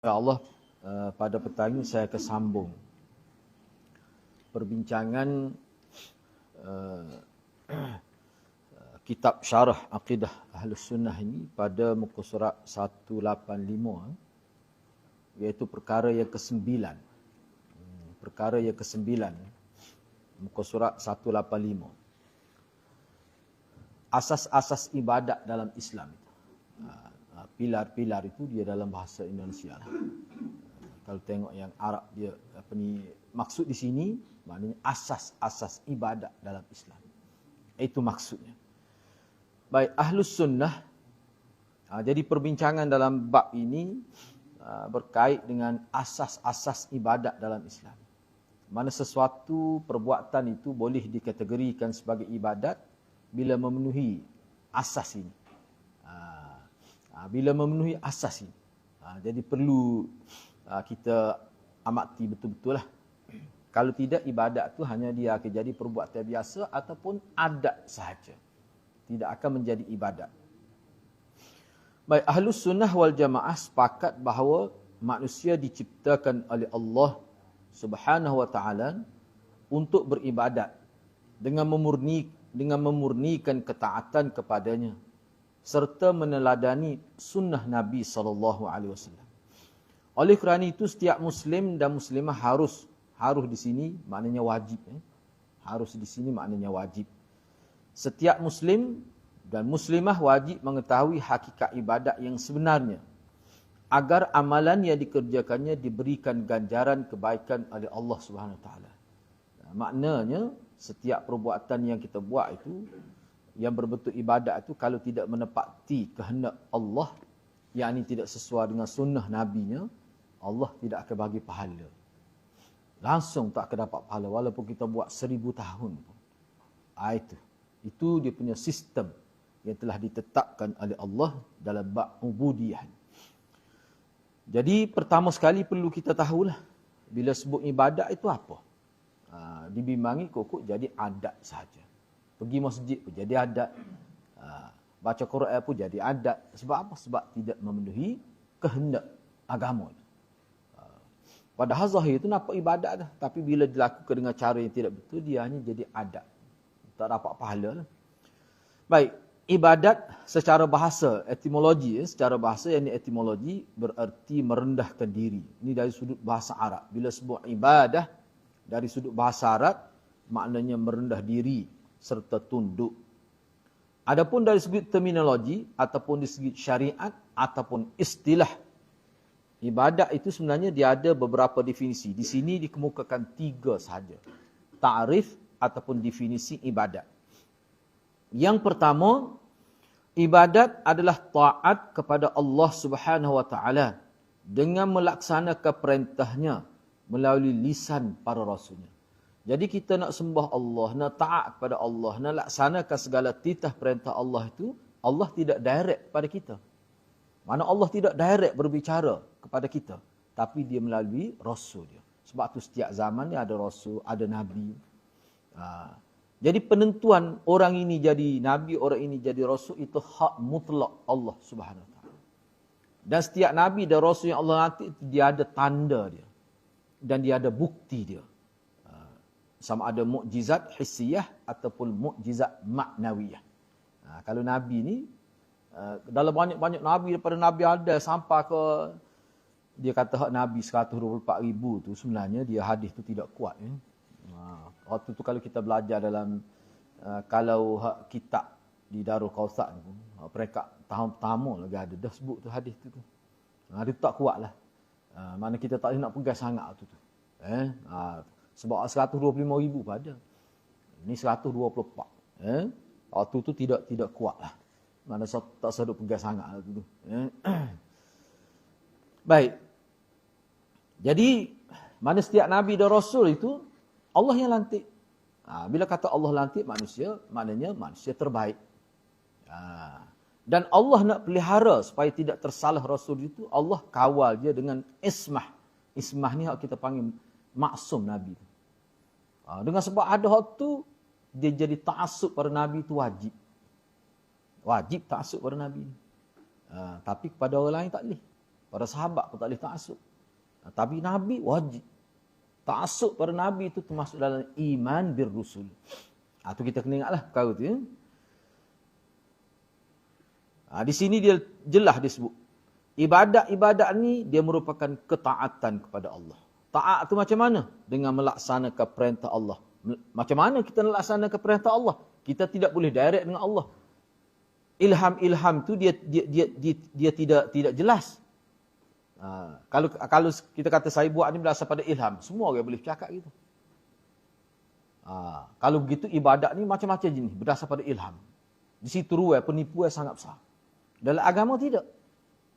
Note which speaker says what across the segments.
Speaker 1: Ya Allah, pada petang ini saya akan sambung perbincangan kitab Syarah Aqidah Ahlus Sunnah ini pada muka surat 185, iaitu perkara yang ke-9. Perkara yang ke-9, muka surat 185. Asas-asas ibadat dalam Islam. Pilar-pilar itu dia dalam bahasa Indonesia lah. Kalau tengok yang Arab dia maksud di sini maknanya asas-asas ibadat dalam Islam. Itu maksudnya. Baik, Ahlus Sunnah. Jadi perbincangan dalam bab ini berkait dengan asas-asas ibadat dalam Islam. Mana sesuatu perbuatan itu boleh dikategorikan sebagai ibadat bila memenuhi asas ini. Bila memenuhi asas ini. Jadi perlu kita amati betul-betul lah. Kalau tidak, ibadat tu hanya dia akan jadi perbuatan biasa ataupun adat sahaja. Tidak akan menjadi ibadat. Baik, Ahlus Sunnah wal Jamaah sepakat bahawa manusia diciptakan oleh Allah Subhanahu wa taala untuk beribadat dengan memurnikan ketaatan kepadanya serta meneladani sunnah Nabi SAW. Oleh kerana itu, setiap Muslim dan Muslimah harus di sini maknanya wajib. Harus di sini maknanya wajib. Setiap Muslim dan Muslimah wajib mengetahui hakikat ibadat yang sebenarnya, agar amalan yang dikerjakannya diberikan ganjaran kebaikan oleh Allah SWT. Maknanya, setiap perbuatan yang kita buat itu, yang berbentuk ibadat itu, kalau tidak menepati kehendak Allah, yakni tidak sesuai dengan sunnah Nabi-Nya, Allah tidak akan bagi pahala. Langsung tak akan dapat pahala, walaupun kita buat 1000 tahun pun. Itu dia punya sistem yang telah ditetapkan oleh Allah dalam bab ubudiyah. Jadi pertama sekali perlu kita tahulah, bila sebut ibadat itu apa? Dibimbangi kokok jadi adat sahaja. Pergi masjid pun jadi adat. Baca Quran pun jadi adat. Sebab apa? Sebab tidak memenuhi kehendak agama. Padahal zahir itu nampak ibadat dah. Tapi bila dilakukan dengan cara yang tidak betul, dia hanya jadi adat. Tak dapat pahala. Baik. Ibadat secara bahasa, etimologi. Secara bahasa, yang ini etimologi bererti merendahkan diri. Ini dari sudut bahasa Arab. Bila sebut ibadah, dari sudut bahasa Arab, maknanya merendah diri serta tunduk. Adapun dari segi terminologi ataupun dari segi syariat ataupun istilah, ibadat itu sebenarnya dia ada beberapa definisi. Di sini dikemukakan 3 sahaja. Ta'rif ataupun definisi ibadat. Yang pertama, ibadat adalah taat kepada Allah Subhanahu wa taala dengan melaksanakan perintahnya melalui lisan para rasulnya. Jadi kita nak sembah Allah, nak taat kepada Allah, nak laksanakan segala titah perintah Allah itu, Allah tidak direct pada kita. Mana Allah tidak direct berbicara kepada kita, tapi dia melalui Rasul dia. Sebab tu setiap zaman ni ada Rasul, ada Nabi. Jadi penentuan orang ini jadi Nabi, orang ini jadi Rasul, itu hak mutlak Allah Subhanahu Wa Taala. Dan setiap Nabi dan Rasul yang Allah nanti, dia ada tanda dia. Dan dia ada bukti dia. Sama ada mukjizat hissiyah ataupun mukjizat maknawiyah. Kalau Nabi ni, dalam banyak-banyak Nabi daripada Nabi ada sampai ke, dia kata hak Nabi 124,000 tu sebenarnya dia hadis tu tidak kuat. Waktu tu kalau kita belajar dalam, kalau hak kitab di Darul Qawsat tu, mereka tahun pertama lagi ada dah sebut tu hadis tu. Dia tak kuat lah. Mana kita tak nak pegang sangat tu. Sebab 125,000 pada. Ini 124. Waktu tu tidak kuat lah. Mana tak sedut pegang sangat tu. Baik. Jadi, mana setiap Nabi dan Rasul itu, Allah yang lantik. Bila kata Allah lantik manusia, maknanya manusia terbaik. Dan Allah nak pelihara supaya tidak tersalah Rasul itu, Allah kawal dia dengan ismah. Ismah ni kita panggil maksum Nabi. Dengan sebab ada waktu, dia jadi ta'asub pada Nabi itu wajib. Wajib ta'asub pada Nabi. Tapi kepada orang lain tak boleh. Para sahabat pun tak boleh ta'assub. Tapi Nabi wajib. Ta'assub pada Nabi itu termasuk dalam iman bir-rusul. Itu kita kena ingatlah perkara tu. Ya? Di sini dia jelas disebut. Ibadat-ibadat ni dia merupakan ketaatan kepada Allah. Taat tu macam mana? Dengan melaksanakan perintah Allah. Macam mana kita melaksanakan perintah Allah? Kita tidak boleh direct dengan Allah. Ilham tu dia tidak jelas. Kalau kita kata saya buat ni berdasar pada ilham, semua orang boleh cakap gitu. Kalau begitu ibadat ni macam-macam jenis berdasar pada ilham. Di situ ruai penipuan sangat besar. Dalam agama tidak.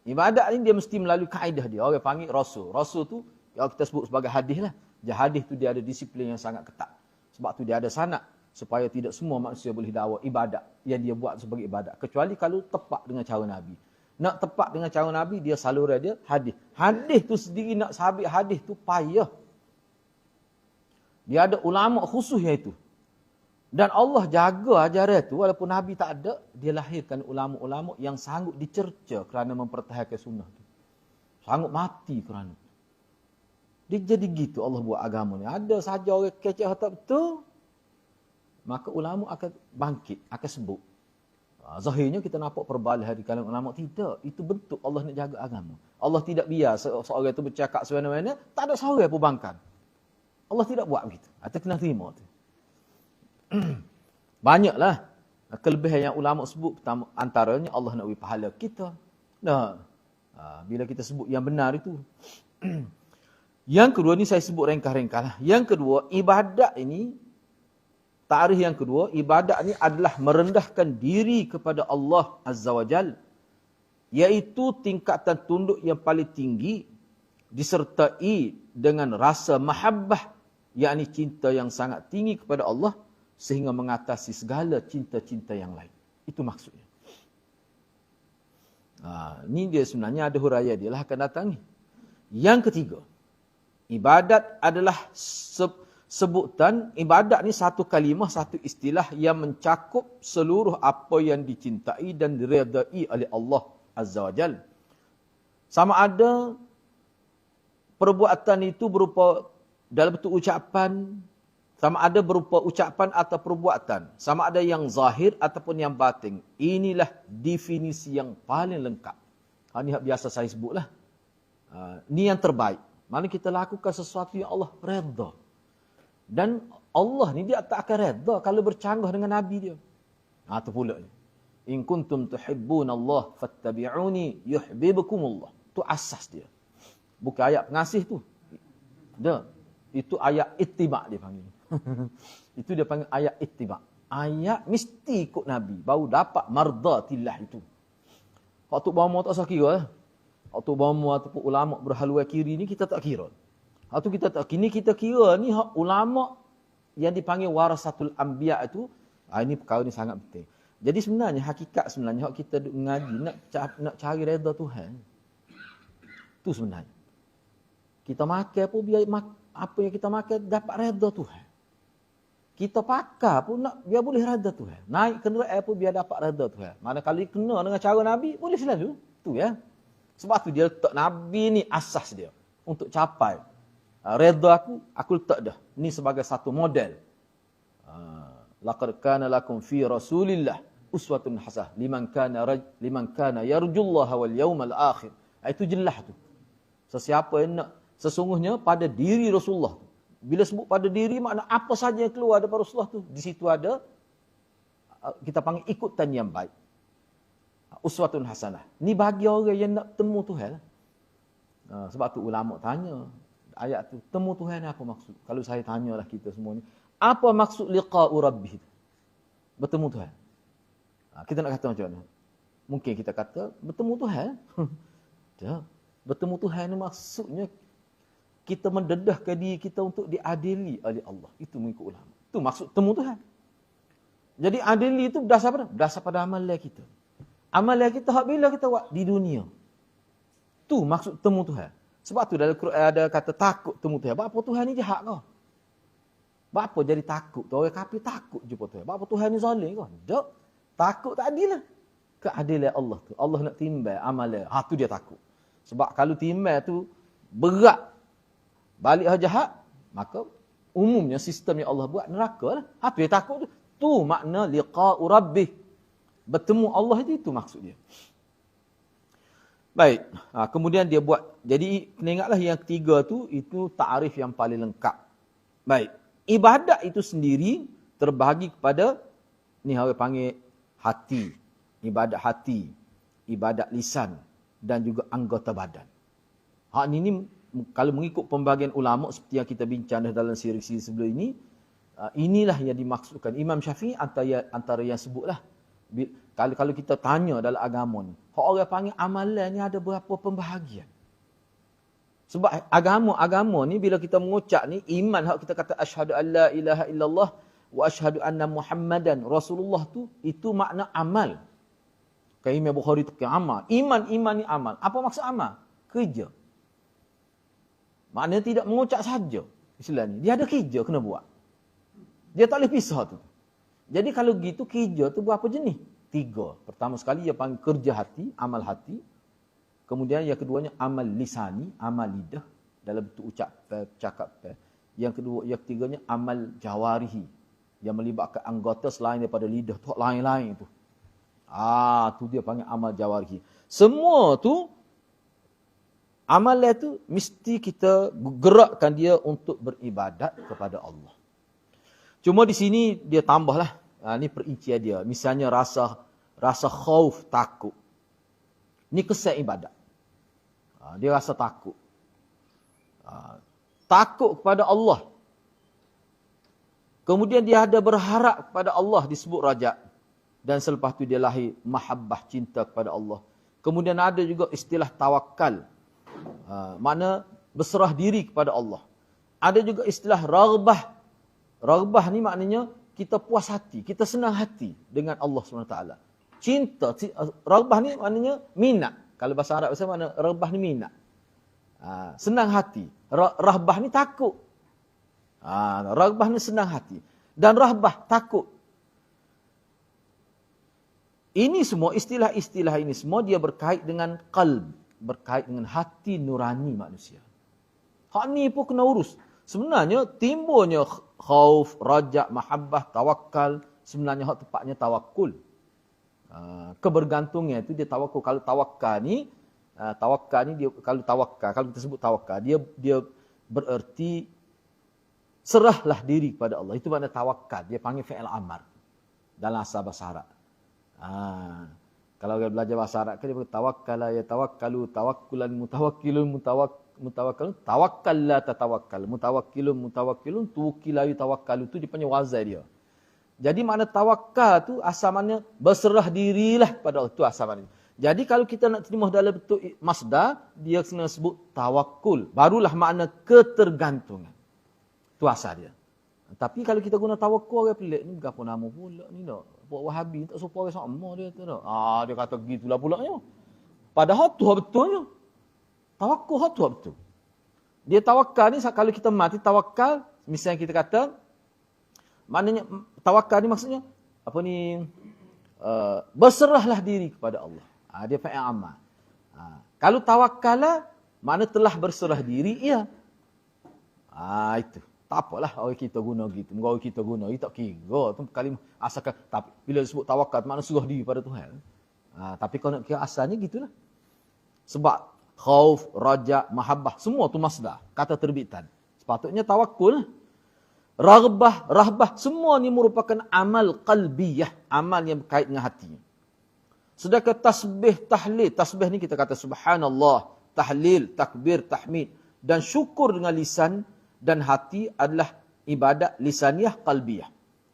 Speaker 1: Ibadat ni dia mesti melalui kaedah dia. Orang panggil rasul. Rasul tu yang kita sebut sebagai hadis lah. Hadis tu dia ada disiplin yang sangat ketat. Sebab tu dia ada sanad supaya tidak semua manusia boleh dakwa ibadat yang dia buat sebagai ibadat kecuali kalau tepat dengan cara Nabi. Nak tepat dengan cara Nabi, dia saluran dia hadis. Hadis tu sendiri nak sabit hadis tu payah. Dia ada ulama khusus yang itu. Dan Allah jaga ajaran tu walaupun Nabi tak ada, dia lahirkan ulama-ulama yang sanggup dicerca kerana mempertahankan sunnah tu. Sanggup mati kerana tu. Dia jadi gitu Allah buat agama ni. Ada saja orang kecek tak betul, maka ulama akan bangkit, akan sebut. Zahirnya kita nampak perbalahan di kalangan ulama. Tidak. Itu bentuk Allah nak jaga agama. Allah tidak biar seorang itu bercakap semena-mena, tak ada seorang pun bangkang. Allah tidak buat begitu. Kita kena terima tu. Banyaklah kelebihan yang ulama sebut. Pertama, antaranya Allah nak beri pahala kita. Bila kita sebut yang benar itu. Yang kedua ni saya sebut ringkas-ringkas. Yang kedua, ibadat ini, tarikh yang kedua, ibadat ni adalah merendahkan diri kepada Allah Azza wa Jal. Iaitu tingkatan tunduk yang paling tinggi disertai dengan rasa mahabbah, yakni cinta yang sangat tinggi kepada Allah sehingga mengatasi segala cinta-cinta yang lain. Itu maksudnya. Ini dia sebenarnya ada huraian dia lah akan datang ni. Yang ketiga, ibadat adalah sebutan. Ibadat ni satu kalimah, satu istilah yang mencakup seluruh apa yang dicintai dan diredai oleh Allah Azza wa Jal. Sama ada perbuatan itu berupa dalam bentuk ucapan, sama ada berupa ucapan atau perbuatan, sama ada yang zahir ataupun yang batin. Inilah definisi yang paling lengkap. Ini yang biasa saya sebutlah. Ini yang terbaik. Mana kita lakukan sesuatu yang Allah redha. Dan Allah ni dia tak akan redha kalau bercanggah dengan Nabi dia. Itu pula. In kuntum tuhibbunallah fattabi'uni yuhibbukumullah. Itu asas dia. Bukan ayat pengasih tu. Itu ayat ittiba' dia panggil. Itu dia panggil ayat ittiba'. Ayat mesti ikut Nabi. Baru dapat mardatillah itu. Waktu bahawa tak usah kira. Waktu bahawa ataupun ulama' berhaluan kiri ni kita tak kira. Waktu kita tak kini kita kira ni ulama' yang dipanggil warasatul anbiya' itu. Ini perkara ni sangat penting. Jadi sebenarnya hakikat sebenarnya hak kita mengaji nak cari redha Tuhan. Itu sebenarnya. Kita makan pun biar apa yang kita makan dapat redha Tuhan. Kita pakai pun nak biar boleh redha Tuhan. Naik kenderaan pun biar dapat redha Tuhan. Manakala kena dengan cara Nabi boleh selalu. Tu ya. Sebab tu dia letak Nabi ni asas dia untuk capai redha aku letak dah. Ni sebagai satu model. Laqad kana lakum fi Rasulillah uswatun hasanah liman kana yarjullaha wal yawmal akhir. Itu jelas tu. Sesiapa yang nak sesungguhnya pada diri Rasulullah. Bila sebut pada diri makna apa saja yang keluar daripada Rasulullah tu. Di situ ada kita panggil ikutan yang baik. Uswatun hasanah. Ni bagi orang yang nak temu Tuhan. Sebab tu ulama tanya ayat tu, temu Tuhan apa maksud? Kalau saya tanyalah kita semua ni, apa maksud liqa'u rabbih? Bertemu Tuhan. Kita nak kata macam mana? Mungkin kita kata bertemu Tuhan. Bertemu Tuhan ni maksudnya kita mendedahkan diri kita untuk diadili oleh Allah. Itu mengikut ulama. Itu maksud temu Tuhan. Jadi adili itu berdasar pada? Berdasar pada amalan kita. Amalan kita hak bila kita buat? Di dunia. Tu maksud temu Tuhan. Sebab tu dalam Quran ada kata takut temu Tuhan. Apa Tuhan ni jahat kau? Apa jadi takut? Orang kafir takut jumpa Tuhan. Apa Tuhan ni zalim kau? Tak. Takut tak adil lah. Keadilan Allah tu. Allah nak timbang amalan. Tu dia takut. Sebab kalau timbal tu berat balik hal jahat, maka umumnya sistem yang Allah buat neraka lah. Apa yang takut tu? Tu makna liqa'u rabbih. Bertemu Allah itu maksud dia. Baik. Kemudian dia buat. Jadi kena ingatlah yang ketiga tu, itu ta'arif yang paling lengkap. Baik. Ibadat itu sendiri terbahagi kepada, ni orang panggil hati. Ibadat hati. Ibadat lisan. Dan juga anggota badan. Hak ni kalau mengikut pembagian ulama seperti yang kita bincang dalam siri-siri sebelum ini, inilah yang dimaksudkan. Imam Syafi'i antara yang sebutlah. Kalau kita tanya dalam agama ni, orang panggil amalan ni ada berapa pembahagian? Sebab agama ni bila kita mengucap ni, iman hak kita kata asyhadu an la ilaha illallah wa asyhadu anna Muhammadan Rasulullah tu, itu makna amal. Kayak Imam Bukhari tu amal. Iman ni amal. Apa maksud amal? Kerja. Maknanya tidak mengucap saja Islam ni. Dia ada kerja kena buat. Dia tak boleh pisah tu. Jadi kalau gitu kerja tu berapa jenis? 3. Pertama sekali dia panggil kerja hati, amal hati. Kemudian yang keduanya amal lisani, amal lidah dalam bentuk ucap, cakap. Yang ketiganya amal jawarihi yang melibatkan anggota selain daripada lidah tu, lain-lain tu. Tu dia panggil amal jawarihi. Semua tu amalan tu mesti kita gerakkan dia untuk beribadat kepada Allah. Cuma di sini dia tambahlah. Ni perincian dia. Misalnya rasa khauf, takut. Ni kesan ibadat. Dia rasa takut. Takut kepada Allah. Kemudian dia ada berharap kepada Allah, disebut raja. Dan selepas tu dia lahir mahabbah, cinta kepada Allah. Kemudian ada juga istilah tawakal. Makna berserah diri kepada Allah. Ada juga istilah raghbah. Raghbah ni maknanya kita puas hati, kita senang hati dengan Allah SWT. Cinta, raghbah ni maknanya minat. Kalau bahasa Arab biasa makna raghbah ni minat. Senang hati. Rahbah ni takut. Raghbah ni senang hati. Dan rahbah takut. Ini semua, istilah-istilah ini semua dia berkait dengan qalb. Berkait dengan hati nurani manusia. Hak ni pun kena urus. Sebenarnya timbulnya khauf, raja, mahabbah, tawakal. Sebenarnya hak tepatnya tawakul. Kebergantungan itu dia tawakul. Kalau tawakal ni dia, kalau kita sebut tawakal, dia bererti serahlah diri kepada Allah. Itu makna tawakal. Dia panggil fi'il amar dalam asal bahasa Arab. Kalau orang belajar bahasa Arab, dia berkata tawakkala ya tawakkalu, tawakkulan mutawakkilun mutawakkilun, tawakkal la tatawakkal, mutawakkilun tuwkila yutawakkalu. Tu dia punya wazan dia. Jadi makna tawakal tu asal makna berserah dirilah pada Allah. Tu asal makna. Jadi kalau kita nak terima dalam bentuk masdar, dia kena sebut tawakkul. Barulah makna ketergantungan. Tu asal dia. Tapi kalau kita guna tawakkul, orang pelik ni berapa nama pula ni dak. Buat Wahabi tak serupa orang sama dia tu dak. Dia kata gitulah pulaknya. Padahal tu betulnya. Tawakkul tu betul. Dia tawakal ni kalau kita mati tawakal, misalnya kita kata maknanya tawakal ni maksudnya apa ni? Berserahlah diri kepada Allah. Dia fa'il amal. Kalau tawakala makna telah berserah diri, ya. Itu. Tak apalah orang kita guna gitu. Orang kita guna, itu tak kira. Tu kalimah asalkan. Tapi bila disebut tawakal, makna serah diri pada Tuhan. Tapi kalau nak kira asalnya gitulah. Sebab khauf, raja, mahabbah, semua tu masdar. Kata terbitan. Sepatutnya tawakul. Rahbah, semua ni merupakan amal qalbiyah. Amal yang berkait dengan hati. Sedangkan tasbih, tahlil. Tasbih ni kita kata subhanallah. Tahlil, takbir, tahmid. Dan syukur dengan lisan dan hati adalah ibadat lisaniyah qalbiyah.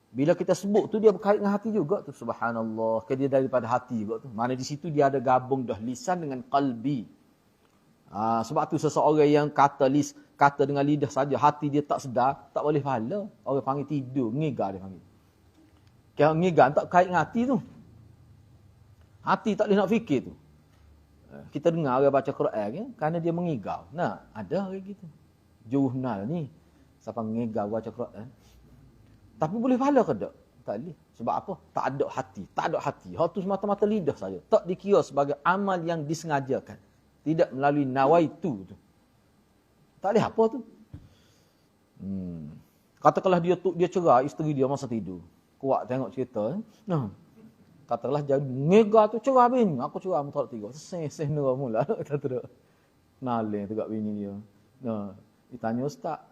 Speaker 1: Bila kita sebut tu dia berkait dengan hati juga tu. Subhanallah. Dia daripada hati juga tu. Mana di situ dia ada gabung dah lisan dengan qalbi. Sebab tu seseorang yang kata dengan lidah saja, hati dia tak sedar, tak boleh pahala. Orang panggil tidur, ngigar dia panggil. Kalau ngigar tak kait dengan hati tu. Hati tak boleh nak fikir tu. Kita dengar orang baca Quran kan, kerana dia mengigau. Nah, ada orang gitu. Jurnal ni siapa mengigau baca Quran. Tapi boleh pahala ke tak? Tak boleh. Sebab apa? Tak ada hati. Hak tu semata-mata lidah saja. Tak dikira sebagai amal yang disengajakan. Tidak melalui nawaitu tu. Tak boleh apa tu. Katakanlah dia cerai isteri dia masa tidur. Kuat tengok cerita. Katakanlah jadi ngega tu cerai bini. Aku cerai mu tak tiga. Seseh nera mula. Kata tak. Naling tegak bini dia. Ditanya ustaz.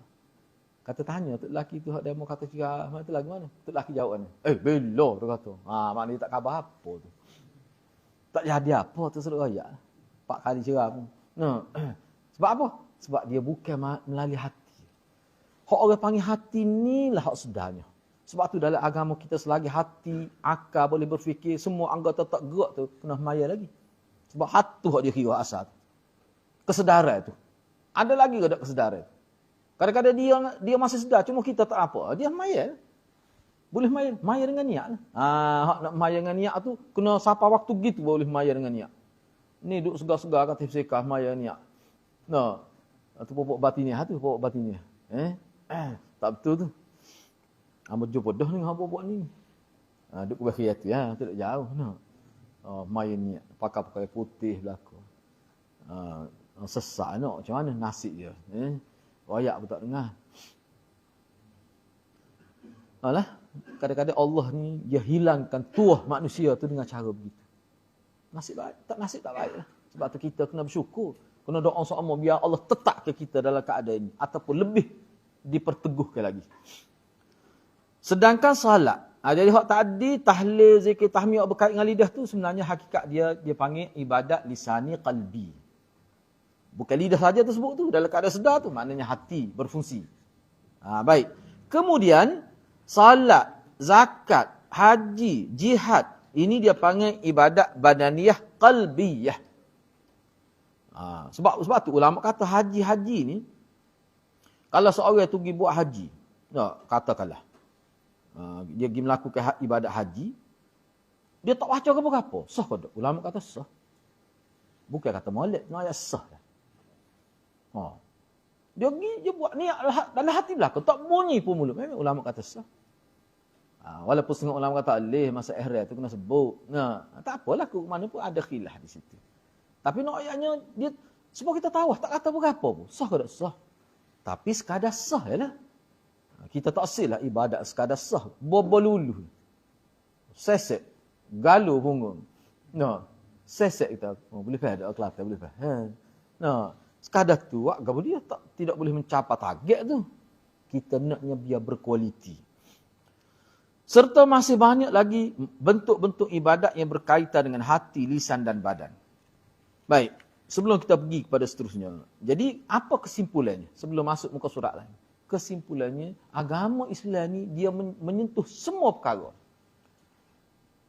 Speaker 1: Kata tanya tok lelaki tu hak demo kata cerai. Mak tu lagu mana? Tok lelaki jawab ni. Bela tu kata. Maknanya tak khabar apa tu. Tak jadi apa tu suruh raya. 4 kali cerai pun. Sebab apa? Sebab dia bukan melalui hati. Hak orang panggil hati ni lah hak sedarnya. Sebab tu dalam agama kita selagi hati, akal boleh berfikir, semua anggota tak gerak tu, kena maya lagi. Sebab hati tu hak dia kira asal. Kesedaran tu. Ada lagi ke tak kesedaran? Kadang-kadang dia masih sedar, cuma kita tak apa. Dia maya. Boleh maya dengan niat. Hak nak maya dengan niat tu, kena sapa waktu gitu boleh maya dengan niat. Ni duk segar-segar kata fisikah maya niat. Tu pokok batiniah tu, pokok batiniah. Tak betul tu. Ambil jumpa dah ni pokok ni. Duk berkhiyat tu ya, tidak jauh maya niat, pakai putih belaka. Sesak macam mana nasib dia. Royak pun tak dengar. Alah, kadang-kadang Allah ni dia hilangkan tuah manusia tu dengan cara begitu. Nasib tak baik lah. Sebab tu kita kena bersyukur. Kena doa sama biar Allah tetap ke kita dalam keadaan ini. Ataupun lebih diperteguhkan lagi. Sedangkan salat. Jadi hak tadi, tahlil, zikir, tahmid berkait dengan lidah tu sebenarnya hakikat dia panggil ibadat lisani qalbi. Bukan lidah saja tersebut tu. Dalam keadaan sedar tu maknanya hati berfungsi. Baik. Kemudian, salat, zakat, haji, jihad. Ini dia panggil ibadat badaniyah qalbiyah. Sebab tu ulama kata haji ni, kalau seorang tu pergi buat haji, katakanlah, dia pergi melakukan ibadat haji, dia tak baca apa-apa. Sah ke tak? Ulama kata sah. Bukan kata molek, ayat sah lah. Dia pergi, dia buat niat dalam hati belakang, tak bunyi pun mulut. Memang ulama kata sah. Walaupun setengah ulama kata alih masa ihram tu kena sebut. Tak apalah, ke mana pun ada khilaf di situ. Tapi nak ayatnya dia sebab kita tahu tak kata berapa pun. Sah ke tak sah? Tapi sekadar sah jelah. Kita tak silah ibadat sekadar sah. Bobolulu. Sesek. Galu punggung. Sesek kita. Boleh faham tak Kelantan boleh faham. Sekadar tu agak dia tidak boleh mencapai target tu. Kita naknya biar berkualiti. Serta masih banyak lagi bentuk-bentuk ibadat yang berkaitan dengan hati, lisan dan badan. Baik, sebelum kita pergi kepada seterusnya. Jadi, apa kesimpulannya sebelum masuk muka surat lain? Kesimpulannya, agama Islam ni dia menyentuh semua perkara.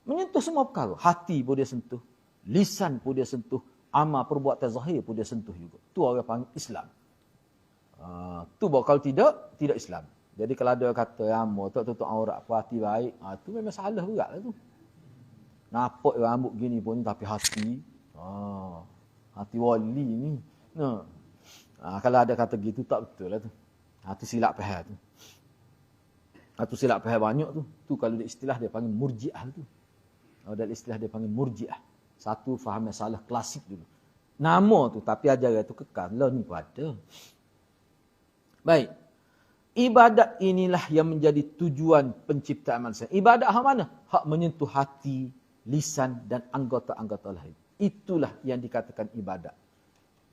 Speaker 1: Menyentuh semua perkara. Hati pun dia sentuh. Lisan pun dia sentuh. Amal perbuatan zahir pun dia sentuh juga. Tu orang panggil Islam. Tu kalau tidak Islam. Jadi kalau ada kata amal tak tutup aurat hati baik, tu memang salah beratlah tu. Nampak rambut gini pun tapi hati hati wali ni. Kalau ada kata gitu tak betul lah tu. Tu silap faham tu. Tu silap faham banyak tu. Tu kalau di istilah dia panggil murji'ah tu. Dalam istilah dia panggil murji'ah. Satu faham yang salah klasik dulu. Nama tu tapi ajaran tu kekal. Lah ni pun ada. Baik. Ibadat inilah yang menjadi tujuan penciptaan manusia. Ibadat hak mana? Hak menyentuh hati, lisan dan anggota-anggota lain. Itulah yang dikatakan ibadat.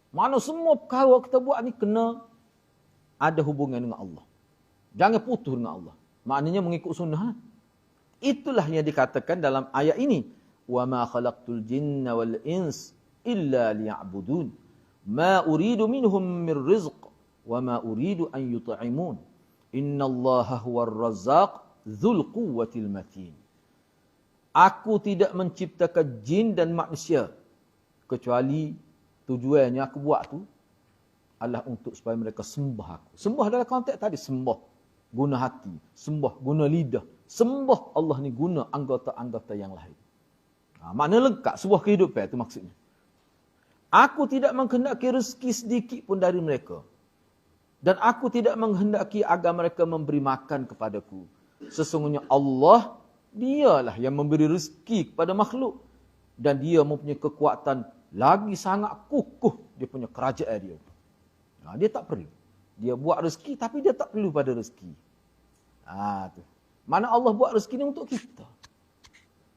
Speaker 1: Mana semua perkara kita buat ni kena ada hubungan dengan Allah. Jangan putus dengan Allah. Maknanya mengikut sunnah. Itulah yang dikatakan dalam ayat ini. وَمَا خَلَقْتُ الْجِنَّ وَالْإِنسِ إِلَّا لِيَعْبُدُونَ مَا أُرِيدُ مِنْهُمْ مِنْ رِزْقٍ وَمَا أُرِيدُ أَنْ يُطْعِمُونَ إِنَّ اللَّهَ هُوَ الرَّزَّاقُ ذُو الْقُوَّةِ الْمَتِينِ. Aku tidak menciptakan jin dan manusia kecuali tujuannya aku buat tu adalah untuk supaya mereka sembah aku. Sembah dalam konteks tadi sembah guna hati, sembah guna lidah, sembah Allah ni guna anggota-anggota yang lain. Makna lengkap sebuah kehidupan itu maksudnya. Aku tidak menghendaki rezeki sedikit pun dari mereka. Dan aku tidak menghendaki agar mereka memberi makan kepadaku. Sesungguhnya Allah, dialah yang memberi rezeki kepada makhluk. Dan dia mempunyai kekuatan lagi sangat kukuh dia punya kerajaan dia. Dia tak perlu. Dia buat rezeki tapi dia tak perlu pada rezeki. Tu. Mana Allah buat rezeki ni untuk kita.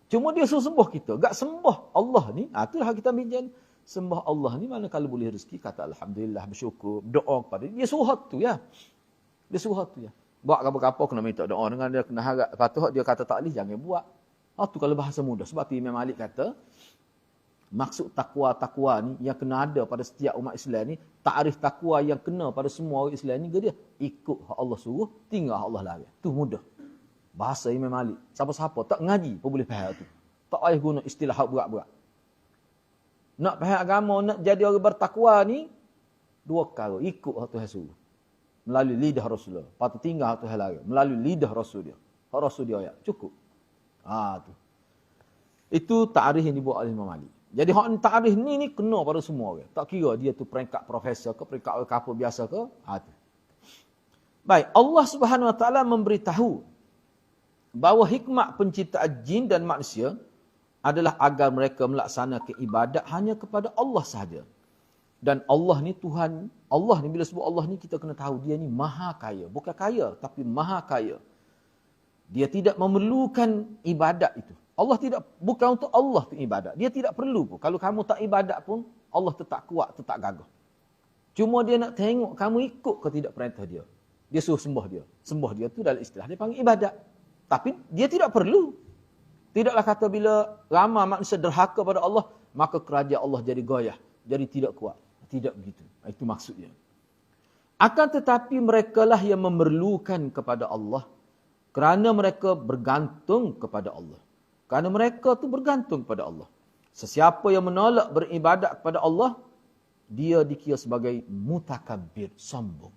Speaker 1: Cuma dia suruh sembah kita. Gak sembah Allah ni. Itulah kita bincang. Sembah Allah ni mana kalau boleh rezeki. Kata Alhamdulillah, bersyukur, doa kepada dia. Dia suruh tu ya. Dia suruh tu ya. Buat apa-apa kena minta doa dengan dia. Kena harap. Lepas tu dia kata tak boleh, jangan buat. Tu kalau bahasa mudah. Sebab tu Imam Malik kata. Maksud takwa ni yang kena ada pada setiap umat Islam ni. Ta'rif takwa yang kena pada semua orang Islam ni. Dia ikut hak Allah suruh. Tinggal hak Allah larang. Tu mudah. Bahasa Imam Malik. Siapa-siapa tak ngaji pun boleh faham tu. Tak payah guna istilah hak berat-berat. Nak faham agama, nak jadi orang bertakwa ni, dua perkara. Ikut hak Tuhan suruh. Melalui lidah Rasulullah. Lepas tu tinggal hak Tuhan larang. Melalui lidah Rasul dia. Hak Rasul dia ayat. Cukup. Tu. Itu ta'rif yang dibuat oleh Imam Malik. Jadi hak ta'rif ni kena pada semua orang. Tak kira dia tu peringkat profesor ke, peringkat orang kapal biasa ke. Tu. Baik. Allah Subhanahu Wa Taala memberitahu bahawa hikmat penciptaan jin dan manusia adalah agar mereka melaksanakan ibadat hanya kepada Allah sahaja. Dan Allah ni Tuhan, Allah ni bila sebut Allah ni kita kena tahu dia ni maha kaya. Bukan kaya tapi maha kaya. Dia tidak memerlukan ibadat itu. Allah tidak, bukan untuk Allah tu ibadat. Dia tidak perlu pun. Kalau kamu tak ibadat pun Allah tetap kuat, tetap gagah. Cuma dia nak tengok kamu ikut ke tidak perintah dia. Dia suruh sembah dia. Sembah dia tu dalam istilah dia panggil ibadat. Tapi dia tidak perlu. Tidaklah kata bila ramai manusia derhaka pada Allah, maka kerajaan Allah jadi goyah, jadi tidak kuat. Tidak begitu. Itu maksudnya. Akan tetapi merekalah yang memerlukan kepada Allah kerana mereka bergantung kepada Allah. Kerana mereka tu bergantung kepada Allah. Sesiapa yang menolak beribadat kepada Allah, dia dikira sebagai mutakabbir, sombong.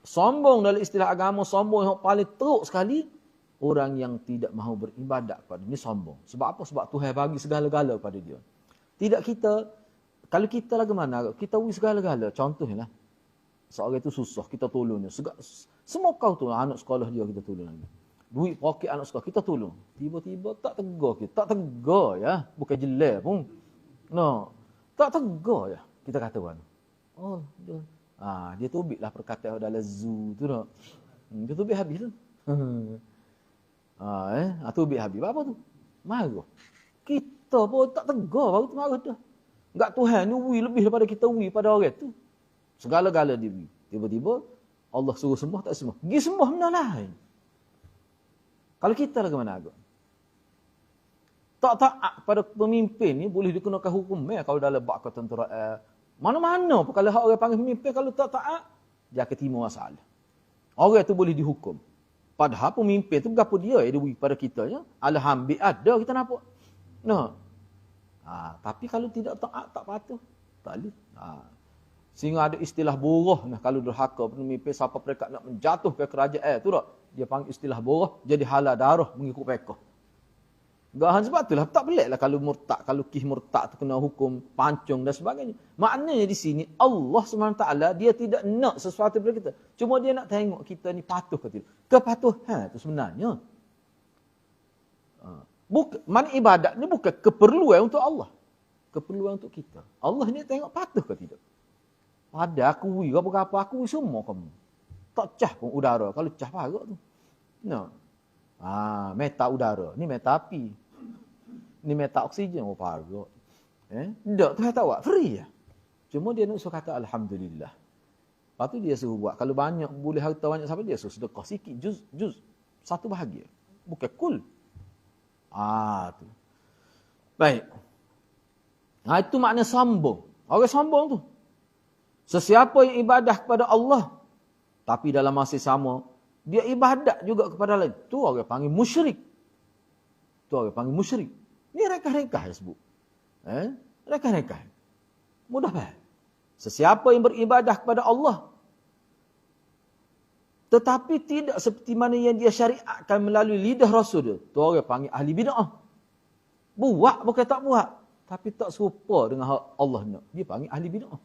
Speaker 1: Sombong dalam istilah agama, sombong yang paling teruk sekali, orang yang tidak mahu beribadat kepada dia. Ini sombong. Sebab apa? Sebab Tuhan bagi segala-gala kepada dia. Tidak kita, kalau kita lah mana? Kita beri segala-gala. Contohnya, seorang itu susah, kita tolong dia. Semua kau tu, anak sekolah dia kita tolong lagi. Duit poket anak sekolah, kita tolong. Tiba-tiba tak tegar kita. Tak tegar ya. Bukan jelek pun. No. Tak tegar ya. Kita kata mana? Oh, dia. Dia tubiklah perkataan dalam zoo tu tak. Dia tubik habis tu. Tubik habis. Apa tu? Marah. Kita pun tak tegar baru tu marah dah. Enggak Tuhan ni wui lebih daripada kita wui pada orang tu. Segala-gala dia wui. Tiba-tiba Allah suruh sembah tak sembah. Pergi sembah benda lain. Kalau kita lah ke mana agak? Tak taat pada pemimpin ni boleh dikenakan hukum kalau dalam bab ketenteraan. Mana-mana pun kalau orang panggil pemimpin kalau tak taat, dia akan timur masalah. Orang tu boleh dihukum. Padahal pemimpin tu berapa dia yang diberi pada kita ya? Alhamdulillah ada kita nampak. Tapi kalau tidak taat tak patuh. Tak boleh. Sehingga ada istilah boroh kalau derhaka pemimpin siapa mereka nak menjatuhkan kerajaan tu tak. Dia panggil istilah boroh jadi halal darah mengikut fiqh. Gahan sebab itulah tak peliklah kalau murtad, kalau kih murtad tu kena hukum pancung dan sebagainya. Maknanya di sini Allah SWT dia tidak nak sesuatu daripada kita. Cuma dia nak tengok kita ni patuh ke tidak. Kepatuhan tu sebenarnya. Mana ibadat ni bukan keperluan untuk Allah. Keperluan untuk kita. Allah ni tengok patuh ke tidak. Pada aku wui apa-apa aku wui semua kamu. Tak cah pun udara. Kalau cah parut tu. Meta udara. Ni meta api. Ni meta oksigen. Parut. Tak, Tuhan tahu. Free ya. Cuma dia nak suruh kata Alhamdulillah. Lepas tu dia suruh buat. Kalau banyak, boleh harta banyak sampai dia suruh sedekah sikit. Juz. Satu bahagia. Bukan kul. Tu. Baik. Itu makna sombong. Orang sombong tu. Sesiapa yang ibadah kepada Allah. Tapi dalam masa sama, dia ibadat juga kepada lain. Tu orang panggil musyrik. Ni rekah-rekah yang sebut. Rekah-rekah. Mudah faham. Sesiapa yang beribadah kepada Allah. Tetapi tidak seperti mana yang dia syariatkan melalui lidah Rasul dia. Tu orang panggil ahli bid'ah. Buat bukan tak buat. Tapi tak serupa dengan Allah nak. Dia panggil ahli bid'ah.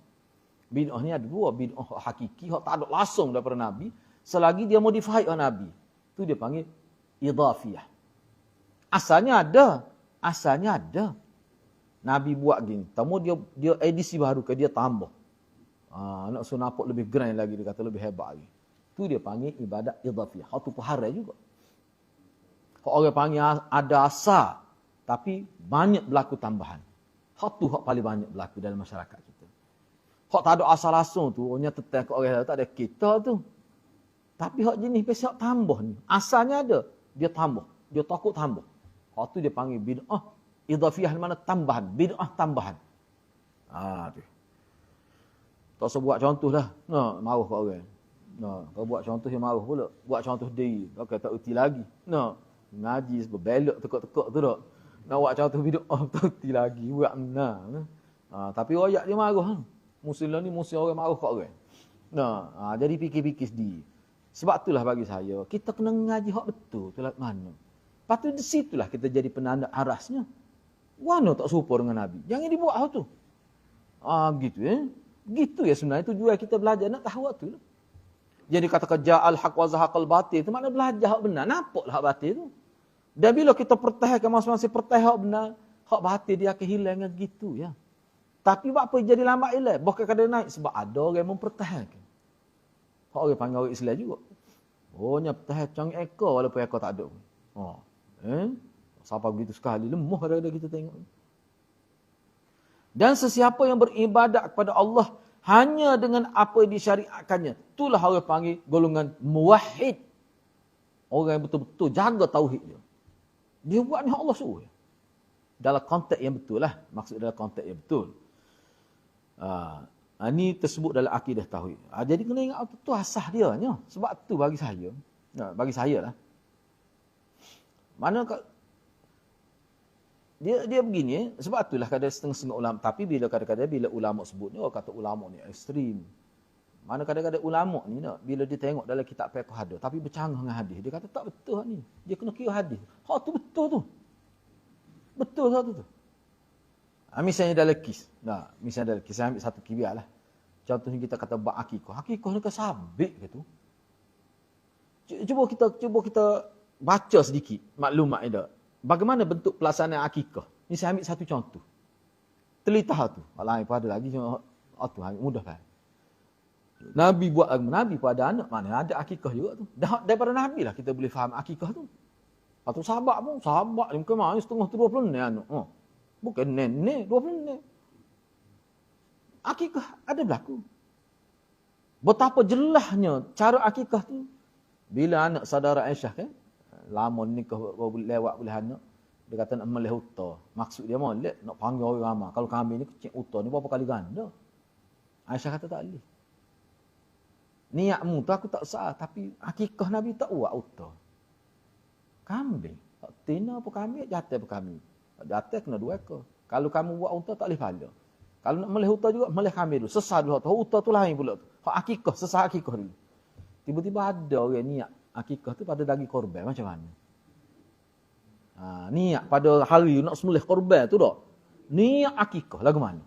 Speaker 1: Bid'ah ni ada dua. Bid'ah hakiki. Yang tak ada langsung daripada Nabi. Selagi dia modify oleh Nabi. Itu dia panggil idhafiyah. Asalnya ada. Nabi buat gini. Tamu dia edisi baru ke dia tambah. Nak suruh nampak lebih grand lagi, dia kata lebih hebat lagi. Tu dia panggil ibadat idhafiyah. Hak tu paharai juga. Hak orang panggil ada asal, tapi banyak berlaku tambahan. Hak tu hak paling banyak berlaku dalam masyarakat kita. Hak tak ada asal langsung tu, orangnya tetap ke orang tak ada kita tu. Tapi hak jenis biasa hak tambah ni. Asalnya ada, dia tambah. Dia takut tambah. Hak tu dia panggil bid'ah idhafiyah, mana tambahan, bid'ah tambahan. Tu. Tak usah buat contoh dah. Marah kat orang. Kau buat contoh yang marah pula. Buat contoh diri. Kau tak erti lagi. Ngaji berbelok tekak-tekak tu tak. Nak buat contoh bid'ah tak erti lagi. Buat benar. Tapi royak dia marah. Muslim ni mesti orang marah kat orang. Jadi fikir-fikir sendiri. Sebab itulah bagi saya, kita kena ngaji hak betul. Tu lah mana. Lepas tu di situlah kita jadi penanda arasnya. Mana tak serupa dengan Nabi. Jangan dibuat hal tu. Gitu ya. Gitu ya sebenarnya tujuan kita belajar nak tahu waktu tu. Jadi kata ja'al haq wa zahaqal batil, itu makna belajar hak benar, nampaklah hak batil tu. Dan bila kita pertahankan masing-masing pertahan hak benar, hak batil dia akan hilang gitu ya. Tapi apa jadi lambat hilang? Bukan kadang naik sebab ada orang yang mempertahankan. Hak orang panggil orang Islam juga. Nya pertahan cang ekor walaupun ekor tak ada. Siapa begitu sekali lemah kadang-kadang kita tengok. Dan sesiapa yang beribadat kepada Allah hanya dengan apa yang disyariatkannya, itulah orang panggil golongan muwahhid. Orang yang betul-betul jaga tauhid dia. Dia buat ni Allah suruh. Dalam konteks yang betul lah. Maksud dalam konteks yang betul. Ini tersebut dalam akidah tauhid. Jadi kena ingat itu asas dia. Sebab tu bagi saya lah. Mana dia begini, sebab itulah kadang setengah-setengah ulama. Tapi kadang-kadang bila ulama sebut ni, orang kata ulama ni ekstrim. Mana kadang-kadang ulama ni, bila dia tengok dalam kitab fiqh ada, tapi bercanggah dengan hadis. Dia kata tak betul ni. Dia kena kira hadis. Hak tu betul tu. Betul satu tu. Misalnya dalam kis. Misalnya dalam kis, saya ambil satu kibiar lah. Contohnya kita kata bak akikah. Akikah ni kan sabit ke tu. Cuba kita baca sedikit maklumat dia. Bagaimana bentuk pelaksanaan akikah? Ini saya ambil satu contoh. Telitah tu. Lain pada lagi cuma tu mudah kan. Nabi buat Nabi pada anak mana ada akikah juga tu. Daripada Nabi lah kita boleh faham akikah tu. Atau sahabat ni bukan mana setengah tu 20 nenek anak. Bukan nenek 20 nenek. Akikah ada berlaku. Betapa jelasnya cara akikah tu. Bila anak saudara Aisyah kan, lama nikah lewat boleh anak, dia kata nak melih utah. Maksud dia molek nak panggil orang ramai. Kalau kami ni kecil utah ni berapa kali ganda. Aisyah kata tak boleh. Niatmu tu aku tak sah, tapi akikah Nabi tak buat utah. Kambing. Tak tina apa kambing, jatuh apa kambing. Jatuh kena 2 ekor. Kalau kamu buat utah tak boleh pahala. Kalau nak melih utah juga, melih kambing dulu. Sesah dulu. Utah tu lain pula tu. Hak akikah, sesah akikah dulu. Tiba-tiba ada orang niat akikah tu pada daging korban macam mana? Niat pada hari nak sembelih korban tu tak? Niat akikah lagu mana?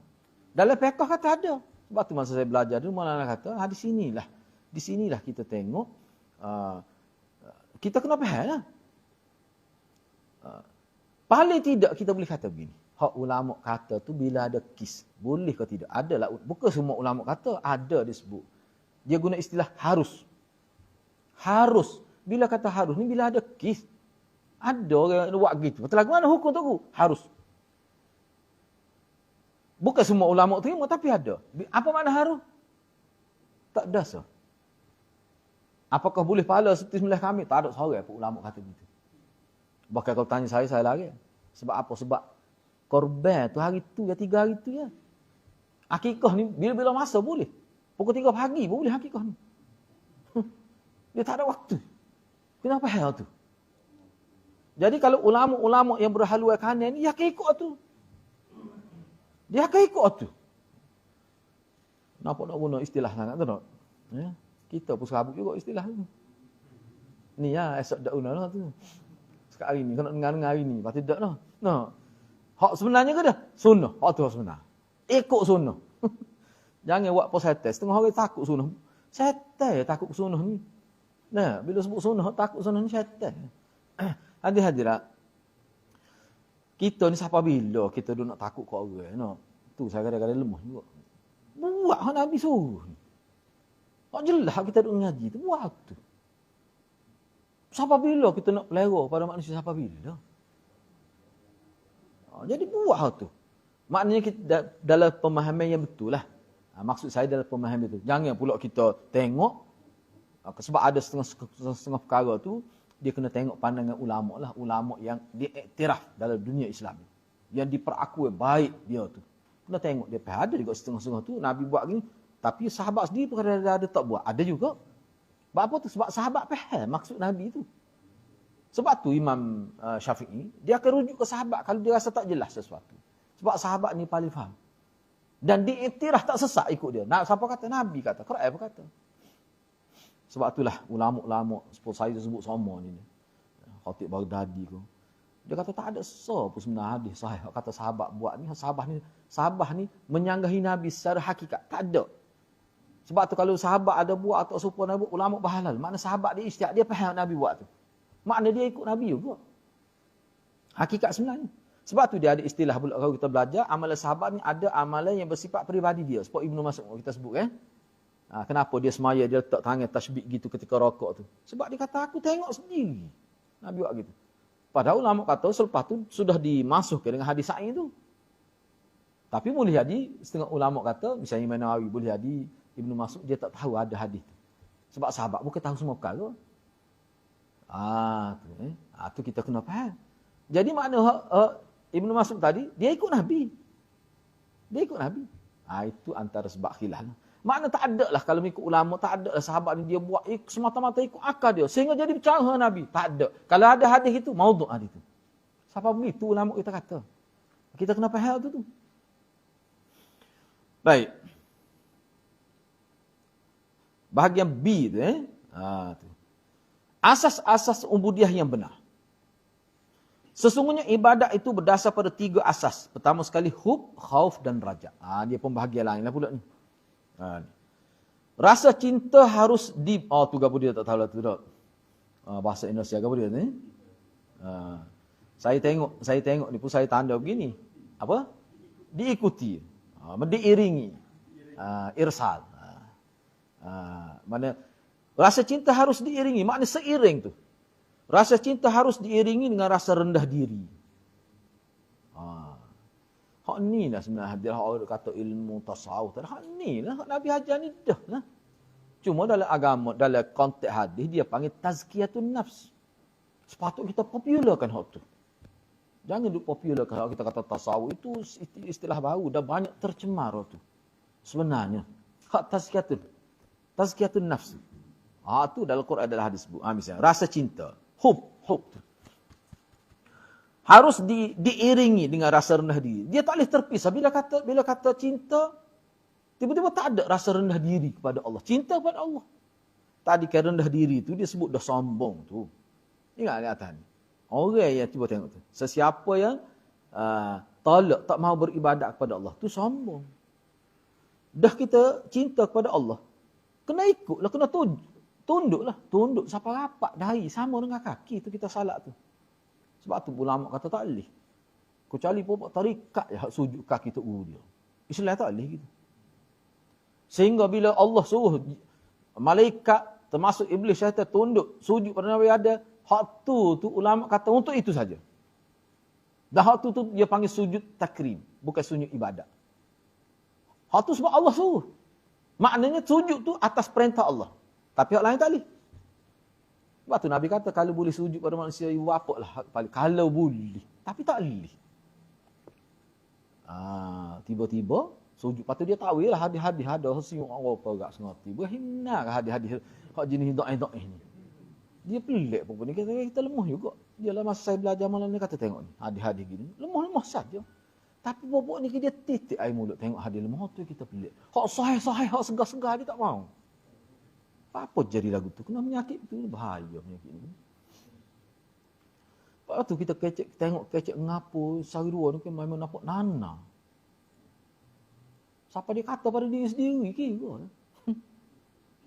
Speaker 1: Dalam fiqh kata ada. Sebab tu masa saya belajar dulu Maulana kata, di sinilah kita tengok kita kena faham lah. Paling tidak kita boleh kata begini. Hak ulama kata tu bila ada kis, boleh ke tidak? Adalah, bukan semua ulama kata, ada disebut. Dia guna istilah harus. Harus. Bila kata harus ni bila ada kis. Ada orang yang buat gitu. Betul mana hukum tu? Harus. Bukan semua ulama terima tapi ada. Apa makna harus? Tak dasar. Apakah boleh pahala seperti sembelih kami? Tak ada seorang pun ulama kata gitu. Bahkan kalau tanya saya lari. Sebab apa? Sebab korban tu hari tu ya 3 hari tu ya. Akikah ni bila-bila masa boleh. Pukul 3 pagi boleh akikah ni. Dia tak ada waktu. Kenapa hal tu? Jadi kalau ulama-ulama yang berhaluan kanan ni, dia akan ikut tu. Dia akan ikut tu. Nampak nak guna istilah sangat tu tak? Ya? Kita pun serabut juga istilah tu. Ni ya, esok dak guna lah tu. Sekarang hari ni, kena dengar hari ni. Lepas tu tak lah. Hak sebenarnya ke dah? Sunnah. Hak tu hak sebenar. Ikut sunnah. Jangan buat positif. Setengah orang takut sunnah. Syaitan takut sunnah ni. Bila sebut sunnah, takut sunnah ni syaitan. Hadirat. Kita ni siapa bila kita duk nak takut kat orang, no. Tu saya kadang-kadang lemah juga. Buat hak Nabi suruh. Hak jelas kita duk ngaji tu buat tu. Siapa bila kita nak pelera pada manusia siapa bila? Jadi buat hal tu. Maknanya kita dalam pemahaman yang betul lah. Maksud saya dalam pemahaman itu. Jangan pula kita tengok. Sebab ada setengah perkara tu. Dia kena tengok pandangan ulama' lah. Ulama' yang diiktiraf dalam dunia Islam. Yang diperakui baik dia tu. Kena tengok dia. Ada juga setengah-setengah tu. Nabi buat gini. Tapi sahabat sendiri pun ada tak buat. Ada juga. Sebab apa tu? Sebab sahabat faham maksud Nabi tu. Sebab tu Imam Syafi'i, dia akan rujuk ke sahabat kalau dia rasa tak jelas sesuatu. Sebab sahabat ni paling faham. Dan diiktiraf tak sesak ikut dia. Siapa kata? Nabi kata. Quran apa kata? Sebab itulah ulama-ulama, seperti saya sebut sama ni. Khatib Baghdadi tu. Dia kata tak ada pun sebenarnya hadis sahih. Kata sahabat buat ni, sahabat ni menyanggahi Nabi secara hakikat. Tak ada. Sebab tu kalau sahabat ada buat atau serupa Nabi, ulama berhalal. Makna sahabat dia ijtihad, dia faham Nabi buat tu. Makna dia ikut Nabi juga. Hakikat sebenarnya. Sebab tu dia ada istilah kalau kita belajar, amalan sahabat ni ada amalan yang bersifat peribadi dia. Seperti Ibnu Mas'ud kita sebut kan. Kenapa dia semaya, dia letak tangan tasbih gitu ketika rokok tu. Sebab dia kata, aku tengok sendiri. Nabi buat gitu. Padahal ulama kata selepas tu sudah dimasukkan dengan hadis Sa'id tu. Tapi boleh jadi, setengah ulama kata, misalnya Imam Nawawi, boleh jadi Ibnu Mas'ud dia tak tahu ada hadis tu. Sebab sahabat bukan tahu semua perkara. Tu kita kena faham. Jadi makna Ibnu Mas'ud tadi, dia ikut Nabi. Dia ikut Nabi. Itu antara sebab khilaf. Makna tak ada lah kalau ikut ulama, tak ada lah sahabat ni dia buat semata-mata ikut akal dia. Sehingga jadi bercara Nabi. Tak ada. Kalau ada hadis itu, maudhu' hadis itu. Siapa begitu ulama kita kata. Kita kena faham tu. Baik. Bahagian B tu tu. Asas-asas ubudiah yang benar. Sesungguhnya ibadat itu berdasar pada 3 asas. Pertama sekali hub, khauf dan raja. Dia pembahagian lain lah pula ni. Rasa cinta harus tu gapo dia tak tahu lah tu tak. Bahasa Indonesia gapo dia ni? Saya tengok ni pun saya tanda begini. Apa? Diikuti. Diiringi. Irsal. Mana rasa cinta harus diiringi, makna seiring tu. Rasa cinta harus diiringi dengan rasa rendah diri. Hak ni lah sebenarnya dia kata ilmu tasawuf. Hak ni lah hak Nabi ajar ni dah lah. Cuma dalam agama, dalam konteks hadis dia panggil tazkiyatun nafs. Sepatutnya kita popularkan hak tu. Jangan duk popularkan kalau kita kata tasawuf itu istilah baru dah banyak tercemar tu. Sebenarnya hak tazkiyatun nafs. Tu dalam Quran adalah hadis bu. Misalnya rasa cinta, hub tu. Harus diiringi dengan rasa rendah diri. Dia tak boleh terpisah bila kata cinta tiba-tiba tak ada rasa rendah diri kepada Allah. Cinta kepada Allah. Tadi kan rendah diri tu dia sebut dah sombong tu. Ingat atas ni. Orang yang cuba tengok tu. Sesiapa yang tolak tak mahu beribadat kepada Allah tu sombong. Dah kita cinta kepada Allah, kena ikutlah, kena tunduklah. Tunduk siapa rapat dahi sama dengan kaki tu kita salat tu. Sebab tu ulama kata tak boleh. Kecuali pokok tarikat je hak sujud kaki tu dia. Islam tak boleh gitu. Sehingga bila Allah suruh malaikat termasuk iblis syaitan tunduk sujud pada Nabi Adam, hak tu ulama kata untuk itu saja. Dan hak tu dia panggil sujud takrim, bukan sujud ibadat. Hak tu sebab Allah suruh. Maknanya sujud tu atas perintah Allah. Tapi hak lain tak boleh. Sebab tu Nabi kata kalau boleh sujud pada manusia ibu bapa lah paling. Kalau boleh. Tapi tak boleh. Tiba-tiba sujud. Lepas tu dia tahu lah hadis-hadis ada. Sengok Allah apa agak sengerti. Berhina lah hadis-hadis. Hak jenis da'ih ni. Dia pelik pun ni. Kita lemah juga. Dia lah masa saya belajar malam ni kata tengok ni. Hadis-hadis gini. Lemah-lemah saja. Tapi bobok ni dia titik air mulut. Tengok hadis lemah tu kita pelik. Hak sahih-sahih. Hak segar-segar dia tak mau. Apa jadi lagu tu? Kena menyakit tu. Bahaya penyakit ni. Lepas tu kita tengok kecek ngapur. Sehari dua ni kan memang nampak nana. Siapa dia kata pada diri sendiri? Kira.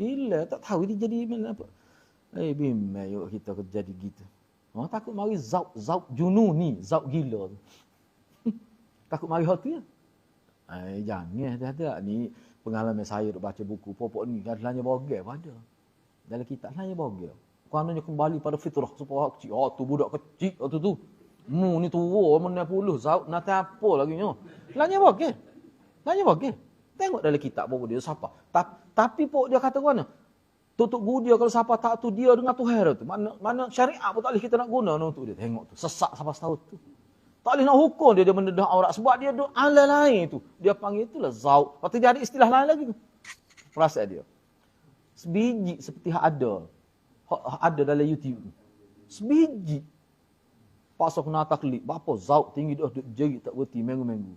Speaker 1: Gila. Tak tahu dia jadi mana apa. Bimbang yuk kita jadi gitu. Takut mari zauk jununi, zauk gila tu. Takut mari hal tu ya. Jangan ada ni pengalaman saya duk baca buku pokok ni kadang-kadang bogel pada. Dalam kitab hanya bogel. Kononnya kembali pada fitrah supaya kecil. Tu budak kecil tu. Ni tua mana puluh zauk nak apa lagi nyo. Lanya bogel. Tengok dalam kitab pokok dia siapa. Tapi pokok dia kata mana? Tutup dia kalau siapa tak tu dia dengan Tuhan tu. Mana syariat pun tak boleh kita nak guna untuk dia. Tengok tu. Sesak siapa tahu tu. Tak boleh nak hukum dia mendedah aurat. Sebab dia duk ala lain tu. Dia panggil itulah zauk. Lepas tu dia ada istilah lain lagi tu. Perasaan dia. Sebiji seperti ada dalam YouTube. Sebiji. Pasal kena taklid. Berapa zauk tinggi dia duk jerit tak berhenti minggu-minggu.